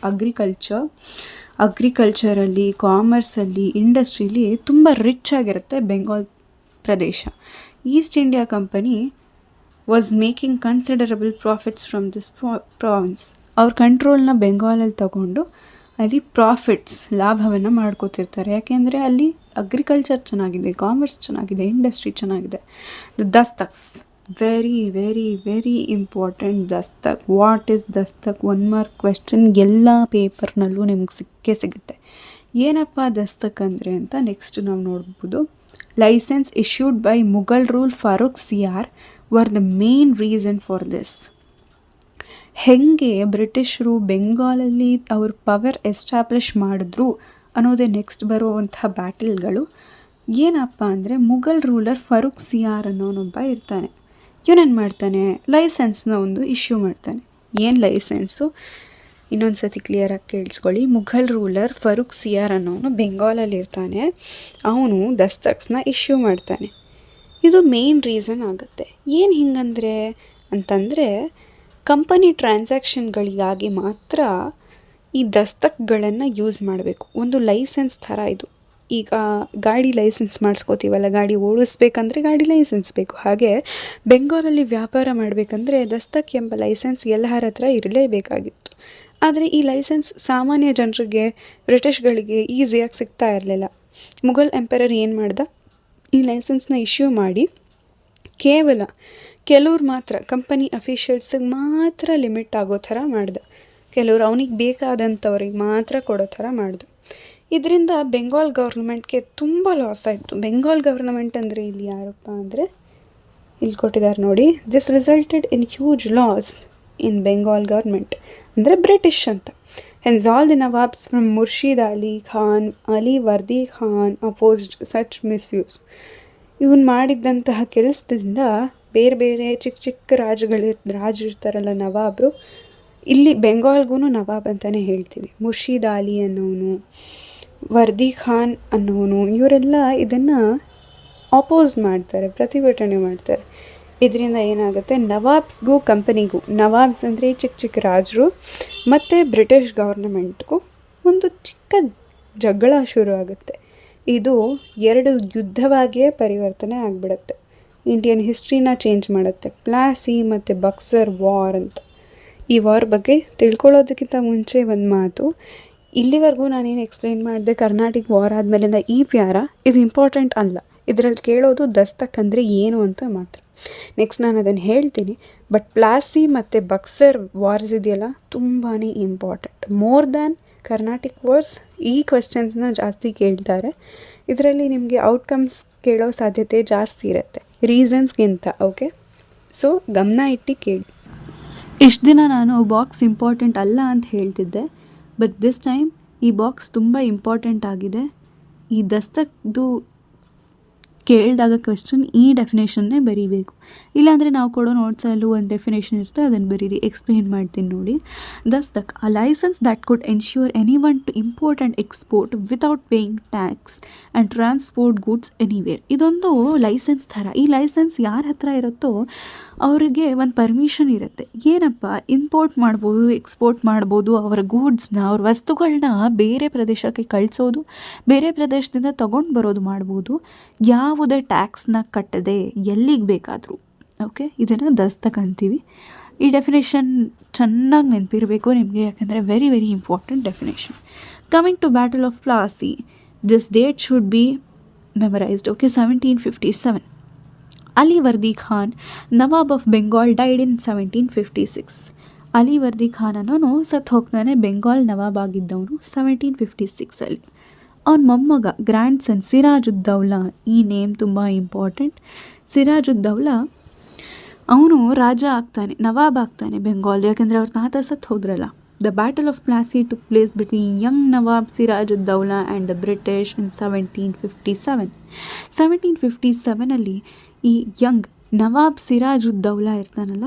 ಅಗ್ರಿಕಲ್ಚರಲ್ಲಿ, ಕಾಮರ್ಸಲ್ಲಿ, ಇಂಡಸ್ಟ್ರೀಲಿ ತುಂಬ ರಿಚ್ ಆಗಿರುತ್ತೆ ಬೆಂಗಾಲ್ ಪ್ರದೇಶ. East India company was making considerable profits from this province. ಅವ್ರ ಕಂಟ್ರೋಲ್ನ ಬೆಂಗಾಲಲ್ಲಿ ತಗೊಂಡು ಅಲ್ಲಿ ಲಾಭವನ್ನು ಮಾಡ್ಕೋತಿರ್ತಾರೆ. ಯಾಕೆಂದರೆ ಅಲ್ಲಿ ಅಗ್ರಿಕಲ್ಚರ್ ಚೆನ್ನಾಗಿದೆ, ಕಾಮರ್ಸ್ ಚೆನ್ನಾಗಿದೆ, ಇಂಡಸ್ಟ್ರಿ ಚೆನ್ನಾಗಿದೆ. The dastaks, very very very important. Dastak, what is dastak? 1 mark question ಎಲ್ಲ ಪೇಪರ್ನಲ್ಲೂ ನಿಮ್ಗೆ ಸಿಗುತ್ತೆ. ಏನಪ್ಪ ದಸ್ತಕ್ ಅಂದರೆ ಅಂತ ನೆಕ್ಸ್ಟ್ ನಾವು ನೋಡ್ಬೋದು. Licence issued by Mughal rule Farrukh Siyar were the main reason for this. ಹೆಂಗೆ ಬ್ರಿಟಿಷರು ಬೆಂಗಾಲಲ್ಲಿ ಅವ್ರ ಪವರ್ ಎಸ್ಟಾಬ್ಲಿಷ್ ಮಾಡಿದ್ರು ಅನ್ನೋದೇ ನೆಕ್ಸ್ಟ್ ಬರುವಂತಹ ಬ್ಯಾಟಲ್ಗಳು. ಏನಪ್ಪ ಅಂದರೆ ಮುಘಲ್ ರೂಲರ್ ಫಾರೂಕ್ ಸಿಯಾರ್ ಅನ್ನೋನೊಬ್ಬ ಇರ್ತಾನೆ. ಇವನೇನು ಮಾಡ್ತಾನೆ, ಲೈಸೆನ್ಸ್ನ ಒಂದು ಇಶ್ಯೂ ಮಾಡ್ತಾನೆ. ಏನು ಲೈಸೆನ್ಸು, ಇನ್ನೊಂದು ಸತಿ ಕ್ಲಿಯರಾಗಿ ಕೇಳಿಸ್ಕೊಳ್ಳಿ. ಮುಘಲ್ ರೂಲರ್ ಫಾರೂಕ್ ಸಿಯಾರ್ ಅನ್ನೋನು ಬೆಂಗಾಲಲ್ಲಿ ಇರ್ತಾನೆ. ಅವನು ದಸ್ತಕ್ಸ್ನ ಇಶ್ಯೂ ಮಾಡ್ತಾನೆ. ಇದು ಮೇನ್ ರೀಸನ್ ಆಗುತ್ತೆ. ಏನು ಹಿಂಗಂದರೆ ಅಂತಂದರೆ, ಕಂಪನಿ ಟ್ರಾನ್ಸಾಕ್ಷನ್ಗಳಿಗಾಗಿ ಮಾತ್ರ ಈ ದಸ್ತಕ್ಗಳನ್ನು ಯೂಸ್ ಮಾಡಬೇಕು. ಒಂದು ಲೈಸೆನ್ಸ್ ಥರ ಇದು. ಈಗ ಗಾಡಿ ಲೈಸೆನ್ಸ್ ಮಾಡಿಸ್ಕೋತೀವಲ್ಲ, ಗಾಡಿ ಓಡಿಸ್ಬೇಕಂದ್ರೆ ಗಾಡಿ ಲೈಸೆನ್ಸ್ ಬೇಕು. ಹಾಗೆ ಬೆಂಗಾಲಲ್ಲಿ ವ್ಯಾಪಾರ ಮಾಡಬೇಕಂದ್ರೆ ದಸ್ತಕ್ ಎಂಬ ಲೈಸೆನ್ಸ್ ಎಲ್ಲರ ಹತ್ರ ಇರಲೇಬೇಕಾಗಿತ್ತು. ಆದರೆ ಈ ಲೈಸೆನ್ಸ್ ಸಾಮಾನ್ಯ ಜನರಿಗೆ, ಬ್ರಿಟಿಷ್ಗಳಿಗೆ ಈಸಿಯಾಗಿ ಸಿಗ್ತಾ ಇರಲಿಲ್ಲ. ಮುಘಲ್ ಎಂಪರರ್ ಏನು ಮಾಡ್ದ, ಈ ಲೈಸೆನ್ಸ್ನ ಇಶ್ಯೂ ಮಾಡಿ ಕೇವಲ ಕೆಲವ್ರು ಮಾತ್ರ ಕಂಪನಿ ಅಫಿಷಿಯಲ್ಸಿಗೆ ಮಾತ್ರ ಲಿಮಿಟ್ ಆಗೋ ಥರ ಮಾಡ್ದ. ಕೆಲವ್ರು ಅವನಿಗೆ ಬೇಕಾದಂಥವ್ರಿಗೆ ಮಾತ್ರ ಕೊಡೋ ಥರ ಮಾಡ್ದ. ಇದರಿಂದ ಬೆಂಗಾಲ್ ಗೌರ್ಮೆಂಟ್ಗೆ ತುಂಬ ಲಾಸ್ ಆಯಿತು. ಬೆಂಗಾಲ್ ಗವರ್ನಮೆಂಟ್ ಅಂದರೆ ಇಲ್ಲಿ ಯಾರಪ್ಪ ಅಂದರೆ ಇಲ್ಲಿ ಕೊಟ್ಟಿದ್ದಾರೆ ನೋಡಿ, this resulted in huge loss in Bengal government, ಅಂದರೆ ಬ್ರಿಟಿಷ್ ಅಂತ. Hence all the nawabs from Murshid Ali Khan, Ali Vardi Khan opposed such misuse. ಇವನು ಮಾಡಿದ್ದಂತಹ ಕೆಲಸದಿಂದ ಬೇರೆ ಬೇರೆ ಚಿಕ್ಕ ಚಿಕ್ಕ ರಾಜರಿರ್ತಾರಲ್ಲ ನವಾಬರು, ಇಲ್ಲಿ ಬೆಂಗಾಲ್ಗೂ ನವಾಬ್ ಅಂತಲೇ ಹೇಳ್ತೀವಿ. ಮುರ್ಷಿದ್ ಅಲಿ ಅನ್ನೋನು, ವರ್ದಿ ಖಾನ್ ಅನ್ನೋನು, ಇವರೆಲ್ಲ ಇದನ್ನು ಅಪೋಸ್ ಮಾಡ್ತಾರೆ, ಪ್ರತಿಭಟನೆ ಮಾಡ್ತಾರೆ. ಇದರಿಂದ ಏನಾಗುತ್ತೆ, ನವಾಬ್ಸ್ಗೂ ಕಂಪನಿಗೂ, ನವಾಬ್ಸ್ ಅಂದರೆ ಚಿಕ್ಕ ಚಿಕ್ಕ ರಾಜರು ಮತ್ತು ಬ್ರಿಟಿಷ್ ಗೌರ್ನಮೆಂಟ್ಗೂ ಒಂದು ಚಿಕ್ಕ ಜಗಳ ಶುರು ಆಗುತ್ತೆ. ಇದು 2 ಯುದ್ಧವಾಗಿಯೇ ಪರಿವರ್ತನೆ ಆಗಿಬಿಡುತ್ತೆ. ಇಂಡಿಯನ್ ಹಿಸ್ಟ್ರಿನ ಚೇಂಜ್ ಮಾಡುತ್ತೆ. ಪ್ಲಾಸಿ ಮತ್ತು ಬಕ್ಸರ್ ವಾರ್ ಅಂತ. ಈ ವಾರ್ ಬಗ್ಗೆ ತಿಳ್ಕೊಳ್ಳೋದಕ್ಕಿಂತ ಮುಂಚೆ ಒಂದು ಮಾತು, ಇಲ್ಲಿವರೆಗೂ ನಾನೇನು ಎಕ್ಸ್ಪ್ಲೈನ್ ಮಾಡಿದೆ ಕರ್ನಾಟಿಕ್ ವಾರ್ ಆದಮೇಲಿಂದ ಈ ಪ್ಯಾರ ಇದು ಇಂಪಾರ್ಟೆಂಟ್ ಅಲ್ಲ. ಇದರಲ್ಲಿ ಕೇಳೋದು ದಸ್ತಕ್ ಅಂದರೆ ಏನು ಅಂತ ಮಾತ್ರ. ನೆಕ್ಸ್ಟ್ ನಾನು ಅದನ್ನು ಹೇಳ್ತೀನಿ. ಬಟ್ ಪ್ಲಾಸಿ ಮತ್ತು ಬಕ್ಸರ್ ವಾರ್ಸ್ ಇದೆಯಲ್ಲ ತುಂಬಾ important. More than Carnatic wars ಈ ಕ್ವೆಶ್ಚನ್ಸ್ನ ಜಾಸ್ತಿ ಕೇಳ್ತಾರೆ. ಇದರಲ್ಲಿ ನಿಮಗೆ ಔಟ್ಕಮ್ಸ್ ಕೇಳೋ ಸಾಧ್ಯತೆ ಜಾಸ್ತಿ ಇರುತ್ತೆ ರೀಸನ್ಸ್ಗಿಂತ. ಓಕೆ, ಸೊ ಗಮನ ಇಟ್ಟು ಕೇಳಿ. ಇಷ್ಟು ದಿನ ನಾನು ಬಾಕ್ಸ್ ಇಂಪಾರ್ಟೆಂಟ್ ಅಲ್ಲ ಅಂತ ಹೇಳ್ತಿದ್ದೆ, ಬಟ್ ದಿಸ್ ಟೈಮ್ ಈ ಬಾಕ್ಸ್ ತುಂಬ ಇಂಪಾರ್ಟೆಂಟ್ ಆಗಿದೆ. ಈ ದಸ್ತಕ್ದು ಕೇಳಿದಾಗ ಕ್ವೆಶ್ಚನ್ ಈ ಡೆಫಿನೇಷನ್ನೇ ಬರೀಬೇಕು. ಇಲ್ಲಾಂದರೆ ನಾವು ಕೊಡೋ ನೋಟ್ಸಲ್ಲೂ ಒಂದು ಡೆಫಿನೇಷನ್ ಇರುತ್ತೆ, ಅದನ್ನು ಬರೀರಿ. ಎಕ್ಸ್ಪ್ಲೇನ್ ಮಾಡ್ತೀನಿ ನೋಡಿ. Dastak, a licence that could ensure any one to import and export without paying tax and transport goods anywhere. ಇದೊಂದು ಲೈಸೆನ್ಸ್ ಥರ. ಈ ಲೈಸೆನ್ಸ್ ಯಾರ ಹತ್ರ ಇರುತ್ತೋ ಅವರಿಗೆ ಒಂದು ಪರ್ಮಿಷನ್ ಇರುತ್ತೆ. ಏನಪ್ಪ, ಇಂಪೋರ್ಟ್ ಮಾಡ್ಬೋದು, ಎಕ್ಸ್ಪೋರ್ಟ್ ಮಾಡ್ಬೋದು, ಅವರ ಗೂಡ್ಸ್ನ, ಅವ್ರ ವಸ್ತುಗಳನ್ನ ಬೇರೆ ಪ್ರದೇಶಕ್ಕೆ ಕಳಿಸೋದು, ಬೇರೆ ಪ್ರದೇಶದಿಂದ ತೊಗೊಂಡು ಬರೋದು ಮಾಡ್ಬೋದು, ಯಾವುದೇ ಟ್ಯಾಕ್ಸ್ನ ಕಟ್ಟದೆ ಎಲ್ಲಿಗೆ ಬೇಕಾದರೂ. ಓಕೆ, ಇದನ್ನು ದಸ್ತಕ್ ಅಂತೀವಿ. ಈ ಡೆಫಿನೇಷನ್ ಚೆನ್ನಾಗಿ ನೆನಪಿರಬೇಕು ನಿಮಗೆ, ಯಾಕಂದರೆ very very important definition. Coming to battle of Plassey, this date should be memorised. Okay, 1757. Ali Vardi Khan, nawab of Bengal, died in 1756. Ali Vardi Khan ಅನ್ನೋನು ಸತ್ತು ಹೋಗ್ತಾನೆ. ಬೆಂಗಾಲ್ ನವಾಬ್ ಆಗಿದ್ದವನು 1756ಅಲ್ಲಿ. ಅವನ ಮೊಮ್ಮಗ, ಗ್ರ್ಯಾಂಡ್ ಸನ್ ಸಿರಾಜುದ್ದೌಲಾ. ಈ ನೇಮ್ ತುಂಬ ಇಂಪಾರ್ಟೆಂಟ್. ಸಿರಾಜುದ್ದೌಲಾ ಅವನು ರಾಜ ಆಗ್ತಾನೆ, ನವಾಬ್ ಆಗ್ತಾನೆ ಬೆಂಗಾಲ್, ಯಾಕೆಂದರೆ ಅವ್ರ ತಾತ ಸತ್ತು ಹೋದ್ರಲ್ಲ. The battle of Plassey took place between young nawab Sirajuddaulah and the British in 1757. 1757ಅಲ್ಲಿ ಈ ಯಂಗ್ ನವಾಬ್ ಸಿರಾಜುದ್ದೌಲಾ ಇರ್ತಾನಲ್ಲ,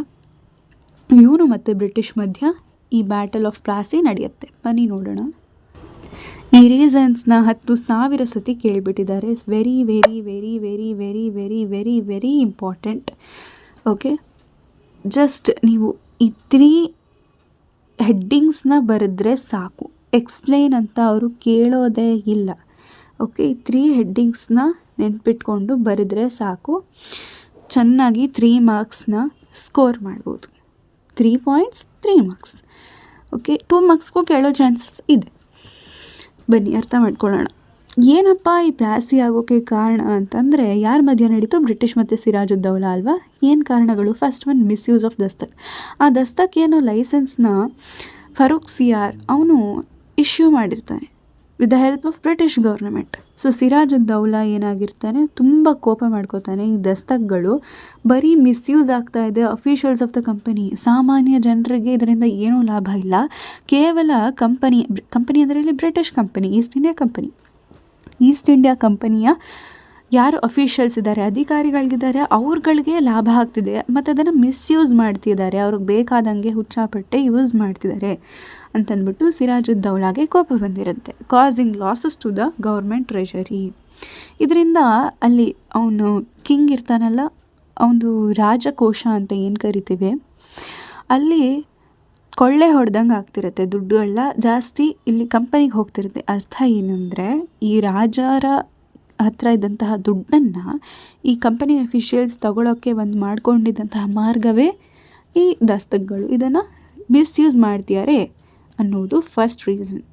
ಇವನು ಮತ್ತು ಬ್ರಿಟಿಷ್ ಮಧ್ಯ ಈ ಬ್ಯಾಟಲ್ ಆಫ್ ಪ್ಲಾಸಿ ನಡೆಯುತ್ತೆ. ಬನ್ನಿ ನೋಡೋಣ. ಈ ರೀಸನ್ಸ್ನ 10,000 ಸತಿ ಕೇಳಿಬಿಟ್ಟಿದ್ದಾರೆ. Very very very very very very very very important. Okay, just ನೀವು ಈ 3 ಹೆಡ್ಡಿಂಗ್ಸ್ನ ಬರೆದ್ರೆ ಸಾಕು. ಎಕ್ಸ್ಪ್ಲೇನ್ ಅಂತ ಅವರು ಕೇಳೋದೇ ಇಲ್ಲ. ಓಕೆ, ಈ 3 ಹೆಡ್ಡಿಂಗ್ಸ್ನ ನೆನ್ಪಿಟ್ಕೊಂಡು ಬರೆದ್ರೆ ಸಾಕು. ಚೆನ್ನಾಗಿ 3 ಮಾರ್ಕ್ಸ್ನ ಸ್ಕೋರ್ ಮಾಡ್ಬೋದು. 3 ಪಾಯಿಂಟ್ಸ್ 3 ಮಾರ್ಕ್ಸ್. ಓಕೆ, 2 ಮಾರ್ಕ್ಸ್ಗೂ ಕೇಳೋ ಚಾನ್ಸಸ್ ಇದೆ. ಬನ್ನಿ ಅರ್ಥ ಮಾಡ್ಕೊಳ್ಳೋಣ. ಏನಪ್ಪ ಈ ಪ್ಲಾಸಿ ಆಗೋಕ್ಕೆ ಕಾರಣ ಅಂತಂದರೆ, ಯಾರ ಮಧ್ಯ ನಡೀತು? ಬ್ರಿಟಿಷ್ ಮತ್ತು ಸಿರಾಜುದ್ದೌಲಾ ಅಲ್ವಾ. ಏನು ಕಾರಣಗಳು? First one, misuse of dastak. ಆ ದಸ್ತಕ್ ಏನೋ ಲೈಸೆನ್ಸ್ನ ಫರೂಕ್ ಸಿಯಾರ್ ಅವನು ಇಶ್ಯೂ ಮಾಡಿರ್ತಾನೆ with the help of British government. So Sirajuddaulah ಏನಾಗಿರ್ತಾನೆ, ತುಂಬ ಕೋಪ ಮಾಡ್ಕೋತಾನೆ. ಈ ದಸ್ತಕ್ಗಳು ಬರೀ ಮಿಸ್ಯೂಸ್ ಆಗ್ತಾ ಇದೆ ಅಫಿಷಿಯಲ್ಸ್ ಆಫ್ ದ ಕಂಪನಿ. ಸಾಮಾನ್ಯ ಜನರಿಗೆ ಇದರಿಂದ ಏನೂ ಲಾಭ ಇಲ್ಲ. ಕೇವಲ ಕಂಪನಿ ಅಂದರೆ ಇಲ್ಲಿ ಬ್ರಿಟಿಷ್ ಕಂಪನಿ, ಈಸ್ಟ್ ಇಂಡಿಯಾ ಕಂಪನಿಯ ಯಾರು ಅಫಿಷಿಯಲ್ಸ್ ಇದ್ದಾರೆ, ಅಧಿಕಾರಿಗಳಿಗಿದ್ದಾರೆ, ಅವ್ರುಗಳಿಗೆ ಲಾಭ ಆಗ್ತಿದೆ ಮತ್ತು ಅದನ್ನು ಮಿಸ್ಯೂಸ್ ಮಾಡ್ತಿದ್ದಾರೆ. ಅವ್ರಿಗೆ ಬೇಕಾದಂಗೆ ಹುಚ್ಚಾಪಟ್ಟೆ ಯೂಸ್ ಮಾಡ್ತಿದ್ದಾರೆ ಅಂತಂದ್ಬಿಟ್ಟು ಸಿರಾಜುದ್ದೌಲಾಗೆ ಕೋಪ ಬಂದಿರುತ್ತೆ. Causing losses to the government treasury. ಇದರಿಂದ ಅಲ್ಲಿ ಅವನು ಕಿಂಗ್ ಇರ್ತಾನಲ್ಲ, ಅವನು ರಾಜಕೋಶ ಅಂತ ಏನು ಕರಿತೀವಿ, ಅಲ್ಲಿ ಕೊಳ್ಳೆ ಹೊಡೆದಂಗೆ ಆಗ್ತಿರುತ್ತೆ. ದುಡ್ಡುಗಳ ಜಾಸ್ತಿ ಇಲ್ಲಿ ಕಂಪನಿಗೆ ಹೋಗ್ತಿರುತ್ತೆ. ಅರ್ಥ ಏನಂದರೆ, ಈ ರಾಜರ ಹತ್ರ ಇದ್ದಂತಹ ದುಡ್ಡನ್ನು ಈ ಕಂಪನಿ ಅಫಿಷಿಯಲ್ಸ್ ತಗೊಳ್ಳೋಕ್ಕೆ ಒಂದು ಮಾಡ್ಕೊಂಡಿದ್ದಂತಹ ಮಾರ್ಗವೇ ಈ ದಸ್ತಕ್ಗಳು. ಇದನ್ನು ಮಿಸ್ಯೂಸ್ ಮಾಡ್ತಿದ್ದಾರೆ ಅನ್ನೋದು ಫಸ್ಟ್ ರೀಸನ್.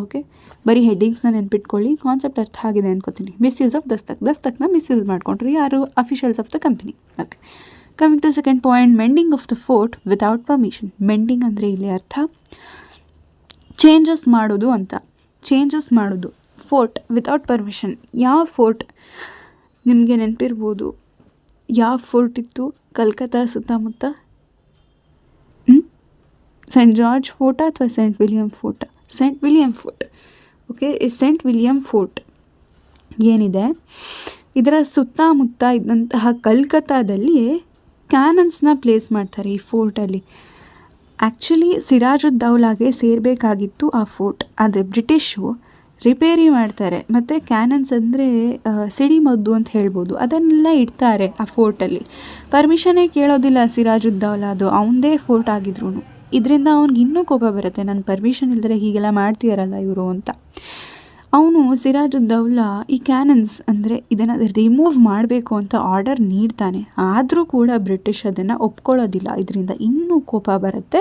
ಓಕೆ, ಬರೀ ಹೆಡ್ಡಿಂಗ್ಸ್ನ ನೆನ್ಪಿಟ್ಕೊಳ್ಳಿ, ಕಾನ್ಸೆಪ್ಟ್ ಅರ್ಥ ಆಗಿದೆ ಅನ್ಕೋತೀನಿ. ಮಿಸ್ಯೂಸ್ ಆಫ್ ದಸ್ತಕ್ನ ಮಿಸ್ಯೂಸ್ ಮಾಡ್ಕೊಂಡ್ರು ಯಾರು? Officials of the company. Okay, coming to second point, mending of the fort without permission. Mending ಅಂದರೆ ಇಲ್ಲಿ ಅರ್ಥ ಚೇಂಜಸ್ ಮಾಡೋದು ಅಂತ. ಚೇಂಜಸ್ ಮಾಡೋದು, ಫೋರ್ಟ್ ವಿತೌಟ್ ಪರ್ಮಿಷನ್. ಯಾವ ಫೋರ್ಟ್ ನಿಮಗೆ ನೆನಪಿರ್ಬೋದು? ಯಾವ ಫೋರ್ಟ್ ಇತ್ತು ಕಲ್ಕತ್ತಾ ಸುತ್ತಮುತ್ತ? ಸೆಂಟ್ ಜಾರ್ಜ್ ಫೋರ್ಟ ಅಥವಾ ಸೆಂಟ್ ವಿಲಿಯಂ ಫೋರ್ಟ? Saint William Fort. ಓಕೆ, ಈ ಸೆಂಟ್ ವಿಲಿಯಂ ಫೋರ್ಟ್ ಏನಿದೆ ಇದರ ಸುತ್ತಮುತ್ತ ಇದ್ದಂತಹ ಕಲ್ಕತ್ತಾದಲ್ಲಿ ಕ್ಯಾನನ್ಸ್ನ ಪ್ಲೇಸ್ ಮಾಡ್ತಾರೆ ಈ ಫೋರ್ಟಲ್ಲಿ. ಆ್ಯಕ್ಚುಲಿ ಸಿರಾಜುದ್ದೌಲಾಗೆ ಸೇರಬೇಕಾಗಿತ್ತು ಆ ಫೋರ್ಟ್, ಆದರೆ ಬ್ರಿಟಿಷು ರಿಪೇರಿ ಮಾಡ್ತಾರೆ. ಮತ್ತು ಕ್ಯಾನನ್ಸ್ ಅಂದರೆ ಸಿಡಿಮದ್ದು ಅಂತ ಹೇಳ್ಬೋದು, ಅದನ್ನೆಲ್ಲ ಇಡ್ತಾರೆ ಆ ಫೋರ್ಟಲ್ಲಿ. ಪರ್ಮಿಷನ್ನೇ ಕೇಳೋದಿಲ್ಲ ಸಿರಾಜುದ್ದೌಲಾ, ಅದು ಅವನದೇ ಫೋರ್ಟ್ ಆಗಿದ್ರು. ಇದರಿಂದ ಅವ್ನಿಗೆ ಇನ್ನೂ ಕೋಪ ಬರುತ್ತೆ, ನನ್ನ ಪರ್ಮಿಷನ್ ಇಲ್ದರೆ ಹೀಗೆಲ್ಲ ಮಾಡ್ತೀಯಾರಲ್ಲ ಇವರು ಅಂತ. ಅವನು ಸಿರಾಜುದ್ದೌಲಾ ಈ ಕ್ಯಾನನ್ಸ್ ಅಂದರೆ ಇದನ್ನು ರಿಮೂವ್ ಮಾಡಬೇಕು ಅಂತ ಆರ್ಡರ್ ನೀಡ್ತಾನೆ. ಆದರೂ ಕೂಡ ಬ್ರಿಟಿಷ್ ಅದನ್ನು ಒಪ್ಕೊಳ್ಳೋದಿಲ್ಲ. ಇದರಿಂದ ಇನ್ನೂ ಕೋಪ ಬರುತ್ತೆ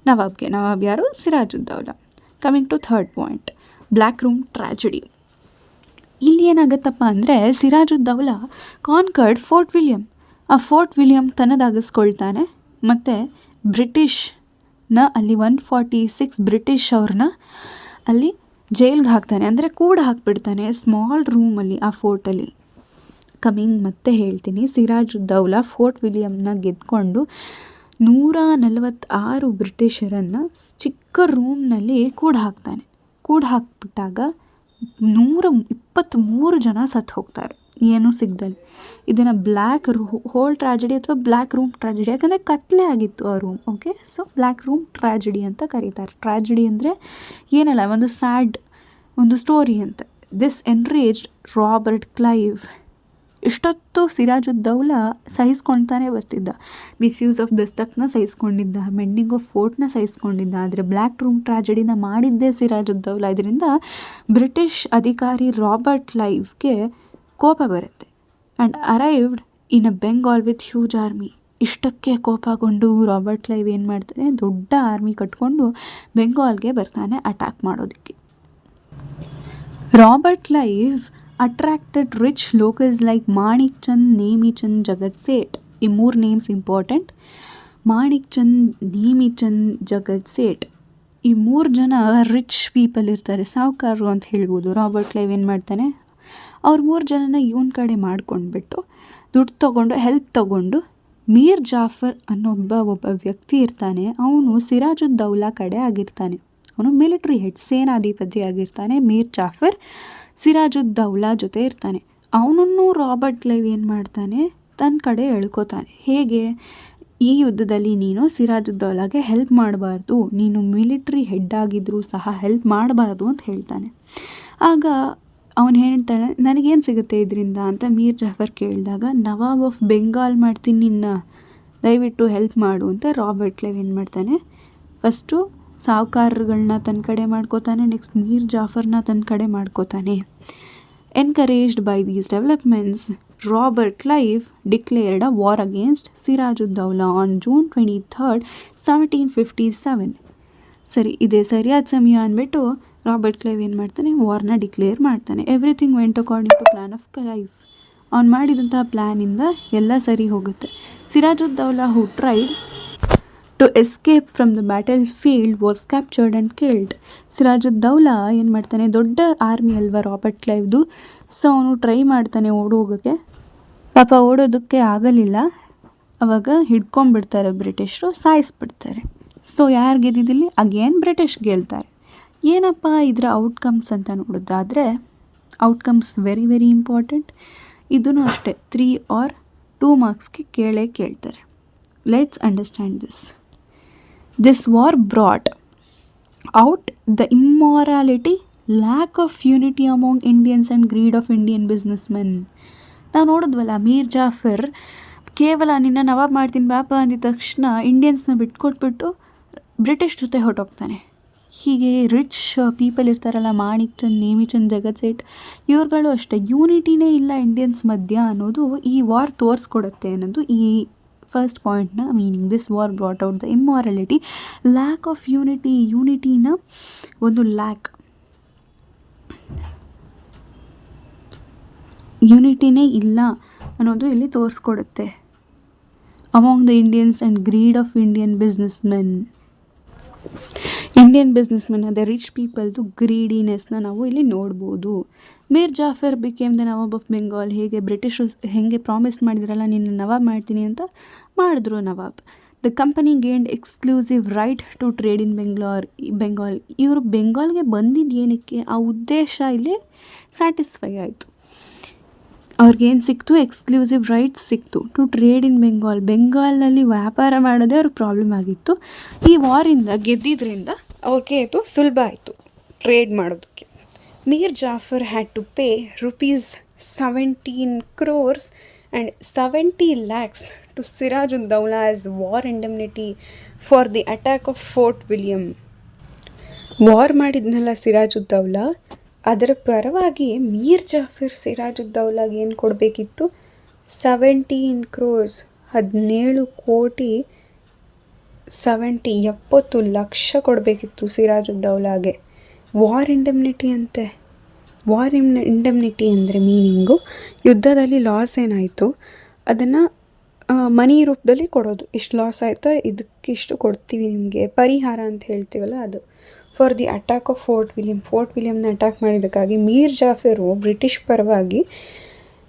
ನವಾಬ್ಗೆ. ನವಾಬ್ ಯಾರು? Sirajuddaulah. Coming to third point, black room tragedy. ಇಲ್ಲಿ ಏನಾಗುತ್ತಪ್ಪ ಅಂದರೆ ಸಿರಾಜುದ್ದೌಲಾ ಕಾನ್ಕರ್ಡ್ ಫೋರ್ಟ್ ವಿಲಿಯಂ. ಆ ಫೋರ್ಟ್ ವಿಲಿಯಂ ತನ್ನದಾಗಿಸ್ಕೊಳ್ತಾನೆ ಮತ್ತು ಬ್ರಿಟಿಷ್ನ ಅಲ್ಲಿ 146 ಬ್ರಿಟಿಷ್ ಅವ್ರನ್ನ ಅಲ್ಲಿ ಜೈಲ್ಗೆ ಹಾಕ್ತಾನೆ, ಅಂದರೆ ಕೂಡ ಹಾಕ್ಬಿಡ್ತಾನೆ ಸ್ಮಾಲ್ ರೂಮಲ್ಲಿ ಆ ಫೋರ್ಟಲ್ಲಿ. ಕಮಿಂಗ್ ಮತ್ತೆ ಹೇಳ್ತೀನಿ, ಸಿರಾಜುದ್ದೌಲಾ ಫೋರ್ಟ್ ವಿಲಿಯಂನ ಗೆದ್ಕೊಂಡು 146 ಬ್ರಿಟಿಷರನ್ನು ಚಿಕ್ಕ ರೂಮ್ನಲ್ಲಿ ಕೂಡ ಹಾಕ್ತಾನೆ. ಕೂಡ ಹಾಕ್ಬಿಟ್ಟಾಗ 123 ಜನ ಸತ್ತು ಹೋಗ್ತಾರೆ ಏನೂ ಸಿಗ್ದಲ್ಲಿ. ಇದನ್ನು ಬ್ಲ್ಯಾಕ್ ಹೋಲ್ ಟ್ರಾಜಿಡಿ ಅಥವಾ ಬ್ಲ್ಯಾಕ್ ರೂಮ್ ಟ್ರಾಜಿಡಿ, ಯಾಕಂದರೆ ಕತ್ಲೆ ಆಗಿತ್ತು ಆ room. Okay, so black room tragedy ಅಂತ ಕರೀತಾರೆ. ಟ್ರಾಜಿಡಿ ಅಂದರೆ ಏನಲ್ಲ, ಒಂದು ಸ್ಯಾಡ್ ಒಂದು ಸ್ಟೋರಿ ಅಂತ. This enraged Robert Clive. ಇಷ್ಟೊತ್ತು ಸಿರಾಜುದ್ದೌಲಾ ಸಹಿಸ್ಕೊಳ್ತಾನೆ ಬರ್ತಿದ್ದ. ಮಿಸ್ಯೂಸ್ ಆಫ್ ದಸ್ತಕ್ನ ಸಹಿಸ್ಕೊಂಡಿದ್ದ, ಮೆಂಡಿಂಗ್ ಆಫ್ ಫೋರ್ಟ್ನ ಸಹಿಸ್ಕೊಂಡಿದ್ದ. ಆದರೆ ಬ್ಲ್ಯಾಕ್ ರೂಮ್ ಟ್ರಾಜಿಡಿನ ಮಾಡಿದ್ದೇ ಸಿರಾಜುದ್ದೌಲಾ. ಇದರಿಂದ ಬ್ರಿಟಿಷ್ ಅಧಿಕಾರಿ ರಾಬರ್ಟ್ ಕ್ಲೈವ್ಗೆ ಕೋಪ ಬರುತ್ತೆ. And arrived in a Bengal with huge army. ಇಷ್ಟಕ್ಕೆ ಕೋಪಗೊಂಡು ರಾಬರ್ಟ್ ಕ್ಲೈವ್ ಏನು ಮಾಡ್ತಾನೆ, ದೊಡ್ಡ ಆರ್ಮಿ ಕಟ್ಕೊಂಡು ಬೆಂಗಾಲ್ಗೆ ಬರ್ತಾನೆ ಅಟ್ಯಾಕ್ ಮಾಡೋದಕ್ಕೆ. Robert Clive attracted rich locals like Manik Chand, Nemi Chand, Jagat Seth. ಈ 3 ನೇಮ್ಸ್ ಇಂಪಾರ್ಟೆಂಟ್. ಮಾಣಿಕ್ ಚಂದ್, ನೇಮಿ ಚಂದ್, ಜಗತ್ ಸೇಠ್. ಈ 3 ಜನ ರಿಚ್ ಪೀಪಲ್ ಇರ್ತಾರೆ, ಸಾಹುಕಾರರು ಅಂತ ಹೇಳ್ಬೋದು. ರಾಬರ್ಟ್ ಕ್ಲೈವ್ ಏನು ಮಾಡ್ತಾನೆ, ಅವ್ರ 3 ಜನನ ಇವನ ಕಡೆ ಮಾಡ್ಕೊಂಡ್ಬಿಟ್ಟು ದುಡ್ಡು ತೊಗೊಂಡು ಹೆಲ್ಪ್ ತೊಗೊಂಡು ಮೀರ್ ಜಾಫರ್ ಅನ್ನೋ ಒಬ್ಬ ವ್ಯಕ್ತಿ ಇರ್ತಾನೆ. ಅವನು ಸಿರಾಜುದ್ದೌಲಾ ಕಡೆ ಆಗಿರ್ತಾನೆ. ಅವನು ಮಿಲಿಟ್ರಿ ಹೆಡ್, ಸೇನಾಧಿಪತಿ ಆಗಿರ್ತಾನೆ. ಮೀರ್ ಜಾಫರ್ ಸಿರಾಜುದ್ದೌಲಾ ಜೊತೆ ಇರ್ತಾನೆ. ಅವನನ್ನು ರಾಬರ್ಟ್ ಕ್ಲೈವ್ ಏನು ಮಾಡ್ತಾನೆ, ತನ್ನ ಕಡೆ ಎಳ್ಕೊತಾನೆ. ಹೇಗೆ? ಈ ಯುದ್ಧದಲ್ಲಿ ನೀನು ಸಿರಾಜುದ್ದೌಲಾಗೆ ಹೆಲ್ಪ್ ಮಾಡಬಾರ್ದು, ನೀನು ಮಿಲಿಟ್ರಿ ಹೆಡ್ ಆಗಿದ್ರೂ ಸಹ ಹೆಲ್ಪ್ ಮಾಡಬಾರ್ದು ಅಂತ ಹೇಳ್ತಾನೆ. ಆಗ ಅವನು ಹೇಳ್ತಾನೆ, ನನಗೇನು ಸಿಗುತ್ತೆ ಇದರಿಂದ ಅಂತ ಮೀರ್ ಜಾಫರ್ ಕೇಳಿದಾಗ, ನವಾಬ್ ಆಫ್ ಬೆಂಗಾಲ್ ಮಾಡ್ತೀನಿ ನಿನ್ನ, ದಯವಿಟ್ಟು ಹೆಲ್ಪ್ ಮಾಡು ಅಂತ ರಾಬರ್ಟ್ ಕ್ಲೈವ್ ಏನು ಮಾಡ್ತಾನೆ, ಫಸ್ಟು ಸಾಹುಕಾರಗಳನ್ನ ತನ್ನ ಕಡೆ ಮಾಡ್ಕೋತಾನೆ. ನೆಕ್ಸ್ಟ್ ಮೀರ್ ಜಾಫರ್ನ ತನ್ನ ಕಡೆ ಮಾಡ್ಕೋತಾನೆ. Encouraged by these developments, Robert Clive declared a war against Sirajuddaulah on June 23, 1757. ಸರಿ, ಇದೇ ಸರಿಯಾದ ಸಮಯ ಅಂದ್ಬಿಟ್ಟು ರಾಬರ್ಟ್ ಕ್ಲೈವ್ ಏನು ಮಾಡ್ತಾನೆ, ವಾರ್ನ ಡಿಕ್ಲೇರ್ ಮಾಡ್ತಾನೆ. Everything went according to plan of Clive. ಅವ್ನು ಮಾಡಿದಂತಹ ಪ್ಲ್ಯಾನಿಂದ ಎಲ್ಲ ಸರಿ ಹೋಗುತ್ತೆ. Sirajuddaulah who tried to escape from the battlefield was captured and killed. Sirajuddaulah ಏನು ಮಾಡ್ತಾನೆ, ದೊಡ್ಡ ಆರ್ಮಿ ಅಲ್ವಾ ರಾಬರ್ಟ್ ಕ್ಲೈವ್ದು, ಸೊ ಅವನು ಟ್ರೈ ಮಾಡ್ತಾನೆ ಓಡೋಗೋಕ್ಕೆ. ಪಾಪ ಓಡೋದಕ್ಕೆ ಆಗಲಿಲ್ಲ. ಅವಾಗ ಹಿಡ್ಕೊಂಡ್ಬಿಡ್ತಾರೆ ಬ್ರಿಟಿಷರು, ಸಾಯಿಸ್ಬಿಡ್ತಾರೆ. ಸೊ ಯಾರು ಗೆದ್ದಿದ್ದಿಲ್ಲಿ? ಅಗೇನ್ ಬ್ರಿಟಿಷ್ ಗೆಲ್ತಾರೆ. ಏನಪ್ಪ ಇದರ ಔಟ್ಕಮ್ಸ್ ಅಂತ ನೋಡೋದಾದರೆ, ಔಟ್ಕಮ್ಸ್ ವೆರಿ ವೆರಿ ಇಂಪಾರ್ಟೆಂಟ್. ಇದೂ ಅಷ್ಟೇ 3 or 2 ಮಾರ್ಕ್ಸ್ಗೆ ಕೇಳ್ತಾರೆ. Let's understand this. This war brought out the immorality, lack of unity among Indians and greed of Indian businessmen. ನಾವು ನೋಡಿದ್ವಲ್ಲ, ಮೀರ್ ಜಾಫರ್ ಕೇವಲ ನಿನ್ನ ನವಾಬ್ ಮಾಡ್ತೀನಿ ಬಾಪ ಅಂದಿದ ತಕ್ಷಣ ಇಂಡಿಯನ್ಸ್ನ ಬಿಟ್ಕೊಟ್ಬಿಟ್ಟು ಬ್ರಿಟಿಷ್ ಜೊತೆ ಹೊರಟೋಗ್ತಾನೆ. ಹೀಗೆ ರಿಚ್ ಪೀಪಲ್ ಇರ್ತಾರಲ್ಲ, ಮಾಣಿಕ್ ಚಂದ್, ನೇಮಿ ಚಂದ್, ಜಗತ್ ಸೇಠ್, ಇವ್ರುಗಳು ಅಷ್ಟೇ ಯೂನಿಟಿನೇ ಇಲ್ಲ ಇಂಡಿಯನ್ಸ್ ಮಧ್ಯ ಅನ್ನೋದು ಈ ವಾರ್ ತೋರಿಸ್ಕೊಡುತ್ತೆ ಅನ್ನೋದು ಈ ಫಸ್ಟ್ ಪಾಯಿಂಟ್ನ meaning. This war brought out the immorality, lack of ಯೂನಿಟಿನ ಒಂದು ಲ್ಯಾಕ್ ಯೂನಿಟಿನೇ ಇಲ್ಲ ಅನ್ನೋದು ಇಲ್ಲಿ ತೋರಿಸ್ಕೊಡುತ್ತೆ. Among the Indians and greed of Indian businessmen ಅದೇ ರಿಚ್ ಪೀಪಲ್ದು ಗ್ರೀಡಿನೆಸ್ನ ನಾವು ಇಲ್ಲಿ ನೋಡ್ಬೋದು. Mir Jafar became the nawab of Bengal. ಹೇಗೆ ಬ್ರಿಟಿಷರು ಹೇಗೆ ಪ್ರಾಮಿಸ್ ಮಾಡಿದ್ರಲ್ಲ ನಿನ್ನ ನವಾಬ್ ಮಾಡ್ತೀನಿ ಅಂತ, ಮಾಡಿದ್ರು nawab. The company gained exclusive right to trade in Bengal. ಇವರು ಬೆಂಗಾಲ್ಗೆ ಬಂದಿದ್ದು ಏನಕ್ಕೆ, ಆ ಉದ್ದೇಶ ಇಲ್ಲಿ ಸ್ಯಾಟಿಸ್ಫೈ ಆಯಿತು. ಅವ್ರಿಗೇನು ಸಿಕ್ತು, ಎಕ್ಸ್ಕ್ಲೂಸಿವ್ ರೈಟ್ಸ್ ಸಿಕ್ತು ಟು ಟ್ರೇಡ್ ಇನ್ ಬೆಂಗಾಲ್ನಲ್ಲಿ ವ್ಯಾಪಾರ ಮಾಡೋದೇ ಅವ್ರಿಗೆ ಪ್ರಾಬ್ಲಮ್ ಆಗಿತ್ತು. ಈ ವಾರಿಂದ ಗೆದ್ದಿದ್ದರಿಂದ ಅವ್ರಿಗೆ ಇದು ಸುಲಭ ಆಯಿತು ಟ್ರೇಡ್ ಮಾಡೋದಕ್ಕೆ. Mir Jafar had to pay ₹17 crores and 70 lakhs to Siraj-ud-Dawla as war indemnity for the attack of Fort William. War ಮಾಡಿದ್ನಲ್ಲ ಸಿರಾಜುದ್ದೌಲಾ, ಅದರ ಪರವಾಗಿ ಮೀರ್ ಜಾಫರ್ ಸಿರಾಜುದ್ದೌಲಾಗೆ ಏನು ಕೊಡಬೇಕಿತ್ತು, 17 crores 17 ಕೋಟಿ 70 ಲಕ್ಷ ಕೊಡಬೇಕಿತ್ತು ಸಿರಾಜುದ್ದೌಲಾಗೆ. ವಾರ್ ಇಂಡೆಮ್ನಿಟಿ ಅಂತೆ. ವಾರ್ ಇಂಡೆಮ್ನಿಟಿ ಅಂದರೆ ಮೀನಿಂಗು ಯುದ್ಧದಲ್ಲಿ ಲಾಸ್ ಏನಾಯಿತು ಅದನ್ನು ಮನಿ ರೂಪದಲ್ಲಿ ಕೊಡೋದು. ಇಷ್ಟು ಲಾಸ್ ಆಯಿತಾ, ಇದಕ್ಕಿಷ್ಟು ಕೊಡ್ತೀವಿ ನಿಮಗೆ ಪರಿಹಾರ ಅಂತ ಹೇಳ್ತೀವಲ್ಲ ಅದು. For the attack of Fort ವಿಲಿಯಮ್ನ ಅಟ್ಯಾಕ್ ಮಾಡಿದ್ದಕ್ಕಾಗಿ ಮೀರ್ ಜಾಫರು ಬ್ರಿಟಿಷ್ ಪರವಾಗಿ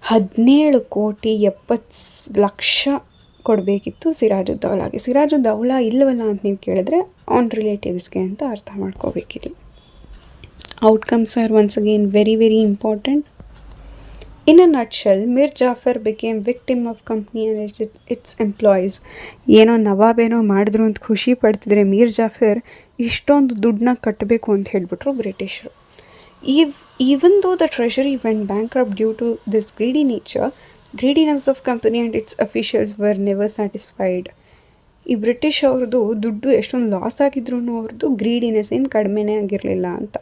17 ಕೋಟಿ 70 ಲಕ್ಷ ಕೊಡಬೇಕಿತ್ತು ಸಿರಾಜುದ್ದೌಲಾಗೆ. ಸಿರಾಜುದ್ದೌಲಾ ಇಲ್ಲವಲ್ಲ ಅಂತ ನೀವು ಕೇಳಿದ್ರೆ ಆನ್ ರಿಲೇಟಿವ್ಸ್ಗೆ ಅಂತ ಅರ್ಥ ಮಾಡ್ಕೋಬೇಕಿಲ್ಲಿ. Outcomes are once again very very important. In a nutshell, Mir Jafar became victim of company and its employees. ಏನೋ ನವಾಬೇನೋ ಮಾಡಿದ್ರು ಅಂತ ಖುಷಿ ಪಡ್ತಿದ್ರೆ ಮೀರ್ ಜಾಫರ್ ಇಷ್ಟೊಂದು ದುಡ್ಡನ್ನ ಕಟ್ಟಬೇಕು ಅಂತ ಹೇಳಿಬಿಟ್ರು ಬ್ರಿಟಿಷರು. Even though the treasury went bankrupt due to this greediness of company and its officials were never satisfied. ಈ ಬ್ರಿಟಿಷ್ ಅವ್ರದ್ದು ದುಡ್ಡು ಎಷ್ಟೊಂದು ಲಾಸ್ ಆಗಿದ್ರು ಅವ್ರದ್ದು ಗ್ರೀಡಿನೆಸ್ ಏನು ಕಡಿಮೆನೇ ಆಗಿರಲಿಲ್ಲ ಅಂತ.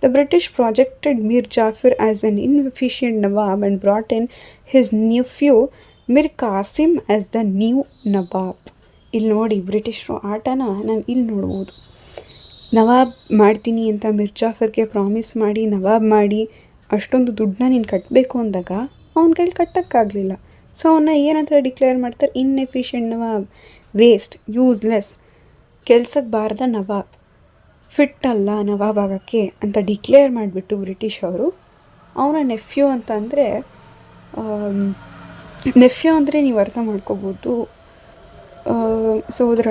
The British projected Mir Jafar as an inefficient nawab and brought in his nephew Mir Qasim as the new nawab. ಇಲ್ಲಿ ನೋಡಿ ಬ್ರಿಟಿಷರು ಆಟನ ನಾವು ಇಲ್ಲಿ ನೋಡ್ಬೋದು. ನವಾಬ್ ಮಾಡ್ತೀನಿ ಅಂತ ಮೀರ್ ಜಾಫರ್ಗೆ ಪ್ರಾಮಿಸ್ ಮಾಡಿ ನವಾಬ್ ಮಾಡಿ ಅಷ್ಟೊಂದು ದುಡ್ಡನ್ನ ನೀನು ಕಟ್ಟಬೇಕು ಅಂದಾಗ ಅವನ ಕೈಲಿ ಕಟ್ಟೋಕ್ಕಾಗಲಿಲ್ಲ. ಸೊ ಅವನ್ನ ಏನಂತ ಡಿಕ್ಲೇರ್ ಮಾಡ್ತಾರೆ, ಇನ್ಎಫಿಷಿಯಂಟ್ ನವಾಬ್, ವೇಸ್ಟ್, ಯೂಸ್ಲೆಸ್, ಕೆಲ್ಸಕ್ಕೆ ಬಾರ್ದ ನವಾಬ್, ಫಿಟ್ ಅಲ್ಲ ನವಾಬ್ ಆಗೋಕ್ಕೆ ಅಂತ ಡಿಕ್ಲೇರ್ ಮಾಡಿಬಿಟ್ಟು ಬ್ರಿಟಿಷ್ ಅವರು ಅವನ ನೆಫ್ಯೂ ಅಂತ ಅಂದರೆ ನೀವು ಅರ್ಥ ಮಾಡ್ಕೋಬೋದು ಸೋದರ.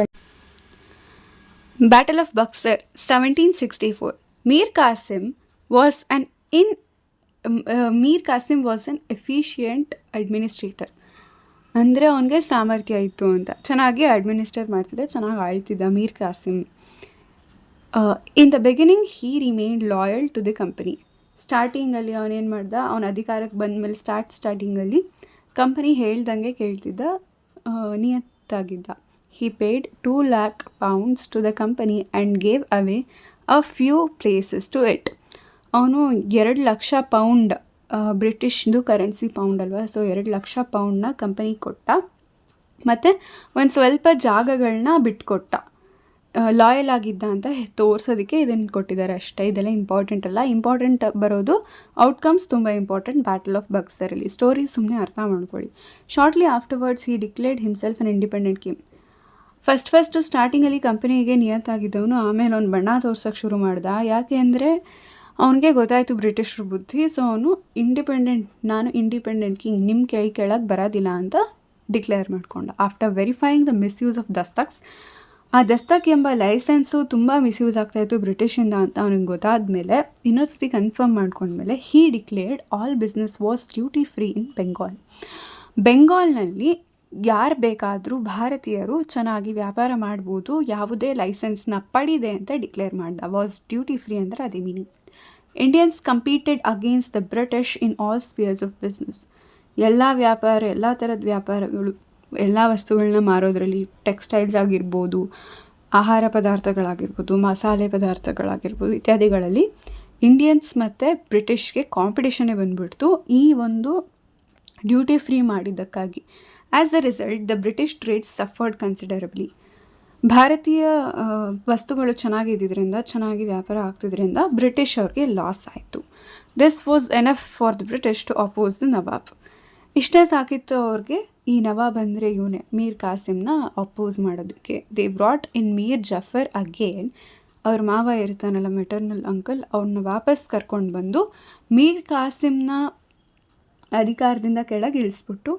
Battle of Buxar 1764. Mir Qasim was an efficient administrator. ಅಂದರೆ ಅವನಿಗೆ ಸಾಮರ್ಥ್ಯ ಇತ್ತು ಅಂತ, ಚೆನ್ನಾಗಿ ಅಡ್ಮಿನಿಸ್ಟ್ರೇಟ್ ಮಾಡ್ತಿದ್ದ, ಚೆನ್ನಾಗಿ ಆಳ್ತಿದ್ದ Mir Qasim. In the beginning he remained loyal to the company. ಸ್ಟಾರ್ಟಿಂಗಲ್ಲಿ ಅವನೇನು ಮಾಡ್ದ, ಅವನ ಅಧಿಕಾರಕ್ಕೆ ಬಂದ ಮೇಲೆ ಸ್ಟಾರ್ಟಿಂಗಲ್ಲಿ ಕಂಪನಿ ಹೇಳ್ದಂಗೆ ಕೇಳ್ತಿದ್ದ, ನಿಯತ್ತಾಗಿದ್ದ. He paid 2 lakh pounds to the company and gave away a few places to it. ಅವನು 2 ಲಕ್ಷ ಪೌಂಡ್, ಬ್ರಿಟಿಷ್ದು ಕರೆನ್ಸಿ ಪೌಂಡ್ ಅಲ್ವಾ, ಸೊ 2 ಲಕ್ಷ ಪೌಂಡ್ನ ಕಂಪನಿಗೆ ಕೊಟ್ಟ, ಮತ್ತು ಒಂದು ಸ್ವಲ್ಪ ಜಾಗಗಳನ್ನ ಬಿಟ್ಕೊಟ್ಟ. ಲಾಯಲ್ ಆಗಿದ್ದ ಅಂತ ತೋರಿಸೋದಕ್ಕೆ ಇದನ್ನು ಕೊಟ್ಟಿದ್ದಾರೆ ಅಷ್ಟೇ. ಇದೆಲ್ಲ ಇಂಪಾರ್ಟೆಂಟ್ ಅಲ್ಲ, ಇಂಪಾರ್ಟೆಂಟ್ ಬರೋದು ಔಟ್ಕಮ್ಸ್ ತುಂಬ ಇಂಪಾರ್ಟೆಂಟ್ ಬ್ಯಾಟಲ್ ಆಫ್ ಬಕ್ಸರಲ್ಲಿ. ಸ್ಟೋರಿ ಸುಮ್ಮನೆ ಅರ್ಥ ಮಾಡ್ಕೊಳ್ಳಿ. Shortly afterwards he declared himself an independent king. First ಸ್ಟಾರ್ಟಿಂಗಲ್ಲಿ ಕಂಪನಿಗೆ ನಿಯತ್ತಾಗಿದ್ದವನು ಆಮೇಲೆ ಅವ್ನು ಬಣ್ಣ ತೋರ್ಸೋಕ್ಕೆ ಶುರು ಮಾಡ್ದ. ಯಾಕೆ ಅಂದರೆ ಅವನಿಗೆ ಗೊತ್ತಾಯಿತು ಬ್ರಿಟಿಷ್ರ ಬುದ್ಧಿ. ಸೊ ಅವನು ನಾನು ಇಂಡಿಪೆಂಡೆಂಟ್ ಕಿಂಗ್, ನಿಮ್ಮ ಕೈ ಕೆಳಗೆ ಬರೋದಿಲ್ಲ ಅಂತ ಡಿಕ್ಲೇರ್ ಮಾಡಿಕೊಂಡ. After verifying the misuse of dastaks, ಆ ದಸ್ತಕ್ ಎಂಬ ಲೈಸೆನ್ಸು ತುಂಬ ಮಿಸ್ಯೂಸ್ ಆಗ್ತಾಯಿತ್ತು ಬ್ರಿಟಿಷಿಂದ ಅಂತ ಅವನಿಗೆ ಗೊತ್ತಾದ ಮೇಲೆ, ಇನ್ನೊಂದು ಸತಿ ಕನ್ಫರ್ಮ್ ಮಾಡ್ಕೊಂಡ್ಮೇಲೆ he declared all business was duty free in Bengal. ಬೆಂಗಾಲ್ನಲ್ಲಿ ಯಾರು ಬೇಕಾದರೂ ಭಾರತೀಯರು ಚೆನ್ನಾಗಿ ವ್ಯಾಪಾರ ಮಾಡ್ಬೋದು, ಯಾವುದೇ ಲೈಸೆನ್ಸ್ನ ಪಡಿದೆ ಅಂತ ಡಿಕ್ಲೇರ್ ಮಾಡ್ದ. ವಾಸ್ ಡ್ಯೂಟಿ ಫ್ರೀ ಅಂದರೆ ಅದೇ meaning. Indians competed against the British in all spheres of business. ಎಲ್ಲ ಥರದ ವ್ಯಾಪಾರಗಳು, ಎಲ್ಲ ವಸ್ತುಗಳನ್ನ ಮಾರೋದ್ರಲ್ಲಿ, ಟೆಕ್ಸ್ಟೈಲ್ಸ್ ಆಗಿರ್ಬೋದು, ಆಹಾರ ಪದಾರ್ಥಗಳಾಗಿರ್ಬೋದು, ಮಸಾಲೆ ಪದಾರ್ಥಗಳಾಗಿರ್ಬೋದು ಇತ್ಯಾದಿಗಳಲ್ಲಿ ಇಂಡಿಯನ್ಸ್ ಮತ್ತು ಬ್ರಿಟಿಷ್ಗೆ ಕಾಂಪಿಟೇಷನ್ನೇ ಬಂದ್ಬಿಡ್ತು ಈ ಒಂದು ಡ್ಯೂಟಿ ಫ್ರೀ ಮಾಡಿದ್ದಕ್ಕಾಗಿ. As a result the British trade suffered considerably. ಭಾರತೀಯ ವಸ್ತುಗಳು ಚೆನ್ನಾಗಿದ್ದರಿಂದ, ಚೆನ್ನಾಗಿ ವ್ಯಾಪಾರ ಆಗ್ತಿದ್ರಿಂದ ಬ್ರಿಟಿಷ್ ಅವ್ರಿಗೆ ಲಾಸ್ ಆಯಿತು. This was enough for the British to oppose the nawab. ಇಷ್ಟೇ ಸಾಕಿತ್ತು ಅವ್ರಿಗೆ ಈ ನವಾಬ್ ಅಂದರೆ ಇವನೇ ಮೀರ್ ಕಾಸಿಮ್ನ ಅಪೋಸ್ ಮಾಡೋದಕ್ಕೆ. They brought in Mir Jafar again. ಅವ್ರ ಮಾವ ಇರ್ತಾನಲ್ಲ, ಮೆಟರ್ನಲ್ ಅಂಕಲ್, ಅವ್ರನ್ನ ವಾಪಸ್ ಕರ್ಕೊಂಡು ಬಂದು ಮೀರ್ ಕಾಸಿಮ್ನ ಅಧಿಕಾರದಿಂದ ಕೆಳಗೆ ಇಳಿಸ್ಬಿಟ್ಟು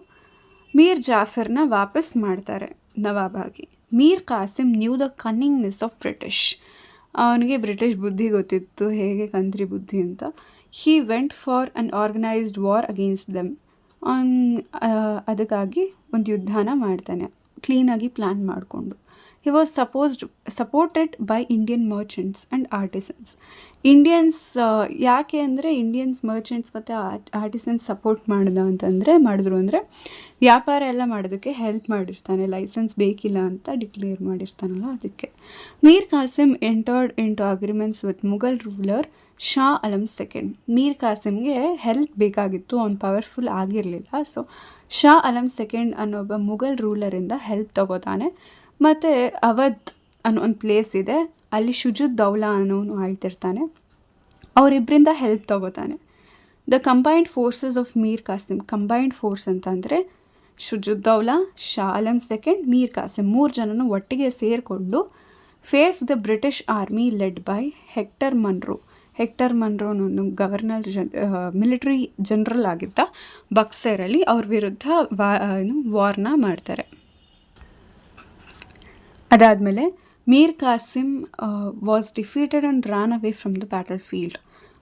ಮೀರ್ ಜಾಫರ್ನ ವಾಪಸ್ ಮಾಡ್ತಾರೆ ನವಾಬಾಗಿ. Mir Qasim knew the cunningness of British. ಅವನಿಗೆ ಬ್ರಿಟಿಷ್ ಬುದ್ಧಿ ಗೊತ್ತಿತ್ತು, ಹೇಗೆ ಕಂತ್ರಿ ಬುದ್ಧಿ ಅಂತ. He went for an organised war against them. ಅದಕ್ಕಾಗಿ ಒಂದು ಯುದ್ಧನ ಮಾಡ್ತಾನೆ ಕ್ಲೀನಾಗಿ ಪ್ಲ್ಯಾನ್ ಮಾಡಿಕೊಂಡು. He was supported by Indian merchants and artisans. Indians ಯಾಕೆ ಅಂದರೆ ಇಂಡಿಯನ್ಸ್ ಮರ್ಚೆಂಟ್ಸ್ ಮತ್ತು ಆರ್ಟಿಸನ್ಸ್ ಸಪೋರ್ಟ್ ಮಾಡಿದ್ರು ಅಂದರೆ ವ್ಯಾಪಾರ ಎಲ್ಲ ಮಾಡೋದಕ್ಕೆ ಹೆಲ್ಪ್ ಮಾಡಿರ್ತಾನೆ. ಲೈಸೆನ್ಸ್ ಬೇಕಿಲ್ಲ ಅಂತ ಡಿಕ್ಲೇರ್ ಮಾಡಿರ್ತಾನಲ್ಲ ಅದಕ್ಕೆ. Mir Qasim entered into agreements with Mughal ruler Shah Alam second. ಮೀರ್ ಕಾಸಿಮ್ಗೆ ಹೆಲ್ಪ್ ಬೇಕಾಗಿತ್ತು, ಅವ್ನು ಪವರ್ಫುಲ್ ಆಗಿರಲಿಲ್ಲ. ಸೊ ಶಾ ಆಲಂ ಸೆಕೆಂಡ್ ಅನ್ನೋ ಒಬ್ಬ ಮುಘಲ್ ರೂಲರಿಂದ ಹೆಲ್ಪ್ ತಗೋತಾನೆ. ಮತ್ತು ಅವಧ್ ಅನ್ನೋ ಒಂದು ಪ್ಲೇಸ್ ಇದೆ, ಅಲ್ಲಿ ಶುಜುದ್ದೌಲಾ ಅನ್ನೋನು ಆಳ್ತಿರ್ತಾನೆ. ಅವರಿಬ್ಬರಿಂದ ಹೆಲ್ಪ್ ತಗೋತಾನೆ. The combined forces of Mir Qasim. Combined force ಅಂತಂದರೆ ಶುಜುದ್ದೌಲಾ, ಶಾ ಆಲಂ ಸೆಕೆಂಡ್, ಮೀರ್ ಕಾಸಿಮ್ 3 ಜನನು ಒಟ್ಟಿಗೆ ಸೇರಿಕೊಂಡು face the British army led by Hector Munro. Hector ಮನ್ರೋನು ಗವರ್ನರ್ ಮಿಲಿಟರಿ ಜನರಲ್ ಆಗಿದ್ದ ಬಕ್ಸರಲ್ಲಿ. ಅವ್ರ ವಿರುದ್ಧ ವಾರ್ನ ಮಾಡ್ತಾರೆ. ಅದಾದಮೇಲೆ Mir Qasim was defeated and ran away from the battlefield.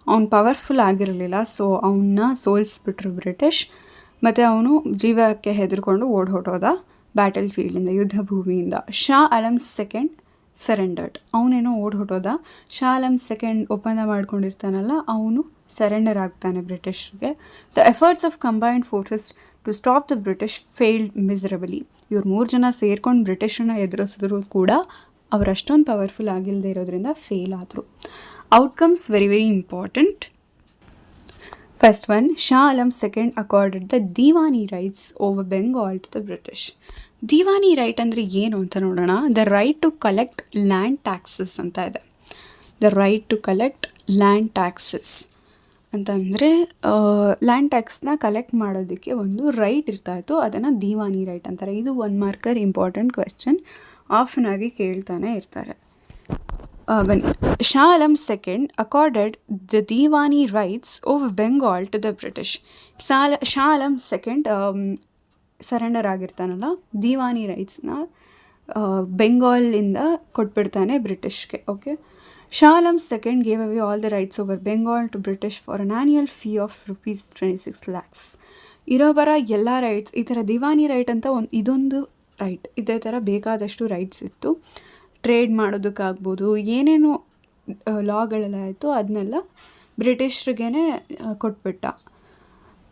ಅವ್ನು ಪವರ್ಫುಲ್ ಆಗಿರಲಿಲ್ಲ, ಸೊ ಅವನ್ನ ಸೋಲಿಸ್ಬಿಟ್ರು ಬ್ರಿಟಿಷ್. ಮತ್ತು ಅವನು ಜೀವಕ್ಕೆ ಹೆದರ್ಕೊಂಡು ಹೊರಟೋದ ಬ್ಯಾಟಲ್ ಫೀಲ್ಡಿಂದ, ಯುದ್ಧ ಭೂಮಿಯಿಂದ. Shah Alam second surrendered. ಅವನೇನೋ ಹೊರಟೋದ. ಶಾ ಆಲಂ ಸೆಕೆಂಡ್ ಒಪ್ಪಂದ ಮಾಡ್ಕೊಂಡಿರ್ತಾನಲ್ಲ, ಅವನು ಸರೆಂಡರ್ ಆಗ್ತಾನೆ ಬ್ರಿಟಿಷ್ಗೆ. The efforts of combined forces to stop the British failed miserably. ಇವ್ರು 3 ಜನ ಸೇರ್ಕೊಂಡು ಬ್ರಿಟಿಷನ್ನ ಎದುರಿಸಿದ್ರು ಕೂಡ ಅವರಷ್ಟೊಂದು ಪವರ್ಫುಲ್ ಆಗಿಲ್ಲದೆ ಇರೋದ್ರಿಂದ ಫೇಲ್ ಆದರು. Outcomes very very important. First one, Shah Alam second accorded the diwani rights over Bengal to the British. Diwani right ಅಂದರೆ ಏನು ಅಂತ ನೋಡೋಣ. The right to collect land taxes ಅಂತ ಇದೆ. The right to collect land taxes ಅಂತಂದರೆ ಲ್ಯಾಂಡ್ ಟ್ಯಾಕ್ಸ್ನ ಕಲೆಕ್ಟ್ ಮಾಡೋದಕ್ಕೆ ಒಂದು ರೈಟ್ ಇರ್ತಾಯಿತ್ತು, ಅದನ್ನು ದಿವಾನಿ ರೈಟ್ ಅಂತಾರೆ. ಇದು 1 ಮಾರ್ಕರ್ ಇಂಪಾರ್ಟೆಂಟ್ ಕ್ವೆಶ್ಚನ್, ಆಫನ್ ಆಗಿ ಕೇಳ್ತಾನೆ ಇರ್ತಾರೆ. ಬನ್ನಿ. Shah Alam second accorded the diwani rights over Bengal to the British. Shah Alam second surrender ಆಗಿರ್ತಾನಲ್ಲ, ದಿವಾನಿ ರೈಟ್ಸ್ನ ಬೆಂಗಾಲಿಂದ ಕೊಟ್ಬಿಡ್ತಾನೆ ಬ್ರಿಟಿಷ್ಗೆ. Okay. Shah Alam second gave away all the rights over Bengal to British for an annual fee of ₹26 lakhs. ಇರೋ ಬರ ಎಲ್ಲ ರೈಟ್ಸ್, ಈ ಥರ ದಿವಾನಿ ರೈಟ್ ಅಂತ ಇದೊಂದು ರೈಟ್, ಇದೇ ಥರ ಬೇಕಾದಷ್ಟು ರೈಟ್ಸ್ ಇತ್ತು. ಟ್ರೇಡ್ ಮಾಡೋದಕ್ಕಾಗ್ಬೋದು, ಏನೇನು ಲಾಗಳೆಲ್ಲ ಆಯಿತು ಅದನ್ನೆಲ್ಲ ಬ್ರಿಟಿಷ್ರಿಗೇ ಕೊಟ್ಬಿಟ್ಟ.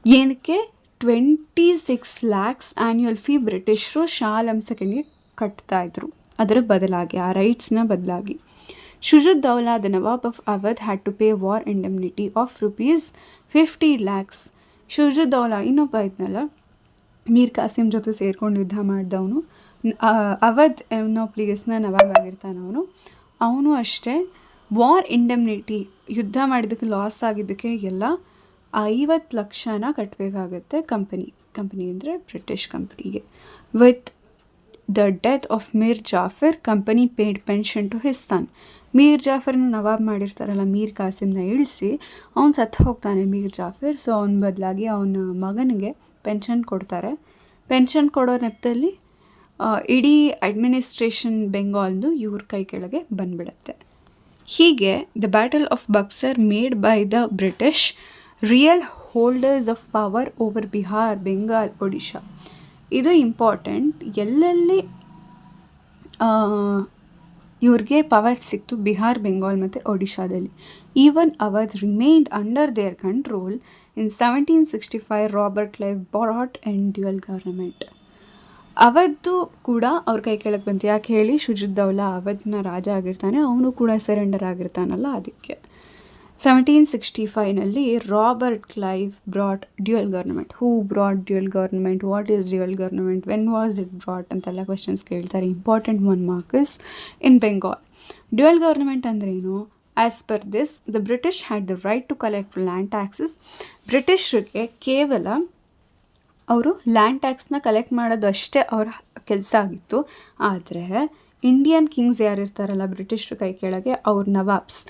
ಏನಕ್ಕೆ? 26 lakhs ಆ್ಯನ್ಯುವಲ್ ಫೀ ಬ್ರಿಟಿಷರು ಶಾ ಆಲಂ ಸೆಕೆಂಡ್ಗೆ ಕಟ್ತಾಯಿದ್ರು, ಅದರ ಬದಲಾಗಿ, ಆ ರೈಟ್ಸ್ನ ಬದಲಾಗಿ. Shujauddaula the nawab of Awadh had to pay war indemnity of ₹50 lakhs. Shujauddaula ಇನ್ನೊಬ್ಬ ಇದ್ನಲ್ಲ, ಮೀರ್ ಕಾಸಿಮ್ ಜೊತೆ ಸೇರ್ಕೊಂಡು ಯುದ್ಧ ಮಾಡಿದವನು, ಅವಧ್ ಅನ್ನೋ ಪ್ಲೇಸ್ನ ನವಾಬ್ ಆಗಿರ್ತಾನವನು. ಅವನು ಅಷ್ಟೇ ವಾರ್ ಇಂಡೆಮ್ನಿಟಿ, ಯುದ್ಧ ಮಾಡಿದ್ದಕ್ಕೆ ಲಾಸ್ ಆಗಿದ್ದಕ್ಕೆ ಎಲ್ಲ 50 ಲಕ್ಷನ ಕಟ್ಟಬೇಕಾಗತ್ತೆ ಕಂಪನಿ ಅಂದರೆ ಬ್ರಿಟಿಷ್ ಕಂಪ್ನಿಗೆ. With the death of Mir Jafar, company paid pension to his son. Mir ಜಾಫರ್ನ ನವಾಬ್ ಮಾಡಿರ್ತಾರಲ್ಲ, ಮೀರ್ ಕಾಸಿಮ್ನ ಇಳಿಸಿ ಅವ್ನು ಸತ್ತು ಹೋಗ್ತಾನೆ ಮೀರ್ ಜಾಫರ್. ಸೊ ಅವನ ಬದಲಾಗಿ ಅವನ ಮಗನಿಗೆ ಪೆನ್ಷನ್ ಕೊಡ್ತಾರೆ. ಪೆನ್ಷನ್ ಕೊಡೋ ನೆಪದಲ್ಲಿ ಇಡೀ ಅಡ್ಮಿನಿಸ್ಟ್ರೇಷನ್ ಬೆಂಗಾಲ್ದು ಇವ್ರ ಕೈ ಕೆಳಗೆ ಬಂದ್ಬಿಡುತ್ತೆ. ಹೀಗೆ the battle of Buxar made by the British real holders of power over Bihar, Bengal, Odisha. ಇದು ಇಂಪಾರ್ಟೆಂಟ್. ಎಲ್ಲೆಲ್ಲಿ ಇವ್ರಿಗೆ ಪವರ್ ಸಿಕ್ತು, ಬಿಹಾರ್, ಬೆಂಗಾಲ್ ಮತ್ತು ಒಡಿಶಾದಲ್ಲಿ. Even Awadh remained under their control. In 1765 Robert Clive brought in dual government. Awadh ಕೂಡ ಅವ್ರ ಕೈ ಕೆಳಗೆ ಬಂತು. ಯಾಕೆ ಹೇಳಿ? ಶುಜುದ್ದೌಲಾ ಅವಧ್ನ ರಾಜ ಆಗಿರ್ತಾನೆ, ಅವನು ಕೂಡ ಸರೆಂಡರ್ ಆಗಿರ್ತಾನಲ್ಲ ಅದಕ್ಕೆ. 1765ನಲ್ಲಿ Robert Clive brought dual government. Who brought dual government? What is dual government? When was it brought? ಅಂತೆಲ್ಲ ಕ್ವೆಶನ್ಸ್ ಕೇಳ್ತಾರೆ. Important 1 marks in Bengal. Dual government ಅಂದ್ರೇನು? As per this the British had the right to collect land taxes. ಬ್ರಿಟಿಷರಿಗೆ ಕೇವಲ ಅವರು land ಟ್ಯಾಕ್ಸ್ನ collect ಮಾಡೋದು ಅಷ್ಟೇ ಅವ್ರ ಕೆಲಸ ಆಗಿತ್ತು. ಆದರೆ ಇಂಡಿಯನ್ ಕಿಂಗ್ಸ್ ಯಾರಿರ್ತಾರಲ್ಲ ಬ್ರಿಟಿಷ್ರ ಕೈ ಕೆಳಗೆ, ಅವ್ರ ನವಾಬ್ಸ್,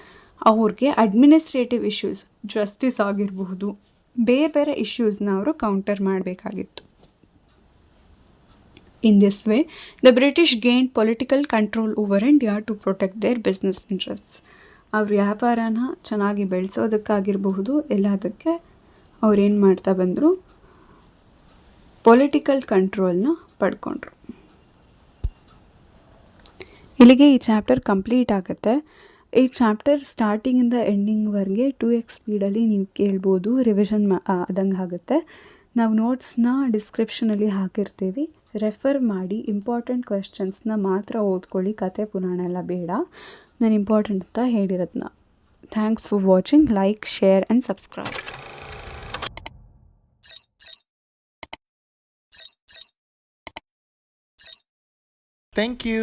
ಅವ್ರಿಗೆ ಅಡ್ಮಿನಿಸ್ಟ್ರೇಟಿವ್ ಇಶ್ಯೂಸ್, ಜಸ್ಟಿಸ್ ಆಗಿರಬಹುದು, ಬೇರೆ ಬೇರೆ ಇಶ್ಯೂಸ್ನ ಅವರು ಕೌಂಟರ್ ಮಾಡಬೇಕಾಗಿತ್ತು. In this way the British gain political control over India to protect their business interests. ಅವ್ರ ವ್ಯಾಪಾರನ ಚೆನ್ನಾಗಿ ಬೆಳೆಸೋದಕ್ಕಾಗಿರಬಹುದು, ಎಲ್ಲದಕ್ಕೆ ಅವ್ರೇನು ಮಾಡ್ತಾ ಬಂದರು, ಪೊಲಿಟಿಕಲ್ ಕಂಟ್ರೋಲ್ನ ಪಡ್ಕೊಂಡ್ರು. ಇಲ್ಲಿಗೆ ಈ ಚಾಪ್ಟರ್ ಕಂಪ್ಲೀಟ್ ಆಗುತ್ತೆ. ಈ ಚಾಪ್ಟರ್ ಸ್ಟಾರ್ಟಿಂಗಿಂದ ಎಂಡಿಂಗ್ವರೆಗೆ 2x ಸ್ಪೀಡಲ್ಲಿ ನೀವು ಕೇಳ್ಬೋದು, ರಿವಿಷನ್ ಆದಂಗೆ ಆಗುತ್ತೆ. ನಾವು ನೋಟ್ಸ್ನ ಡಿಸ್ಕ್ರಿಪ್ಷನಲ್ಲಿ ಹಾಕಿರ್ತೀವಿ, ರೆಫರ್ ಮಾಡಿ. ಇಂಪಾರ್ಟೆಂಟ್ ಕ್ವೆಶ್ಚನ್ಸ್ನ ಮಾತ್ರ ಓದ್ಕೊಳ್ಳಿ, ಕತೆ ಪುರಾಣ ಎಲ್ಲ ಬೇಡ. ನಾನು ಇಂಪಾರ್ಟೆಂಟ್ ಅಂತ ಹೇಳಿರೋದನ್ನ. Thanks for watching. Like, share and subscribe. Thank you.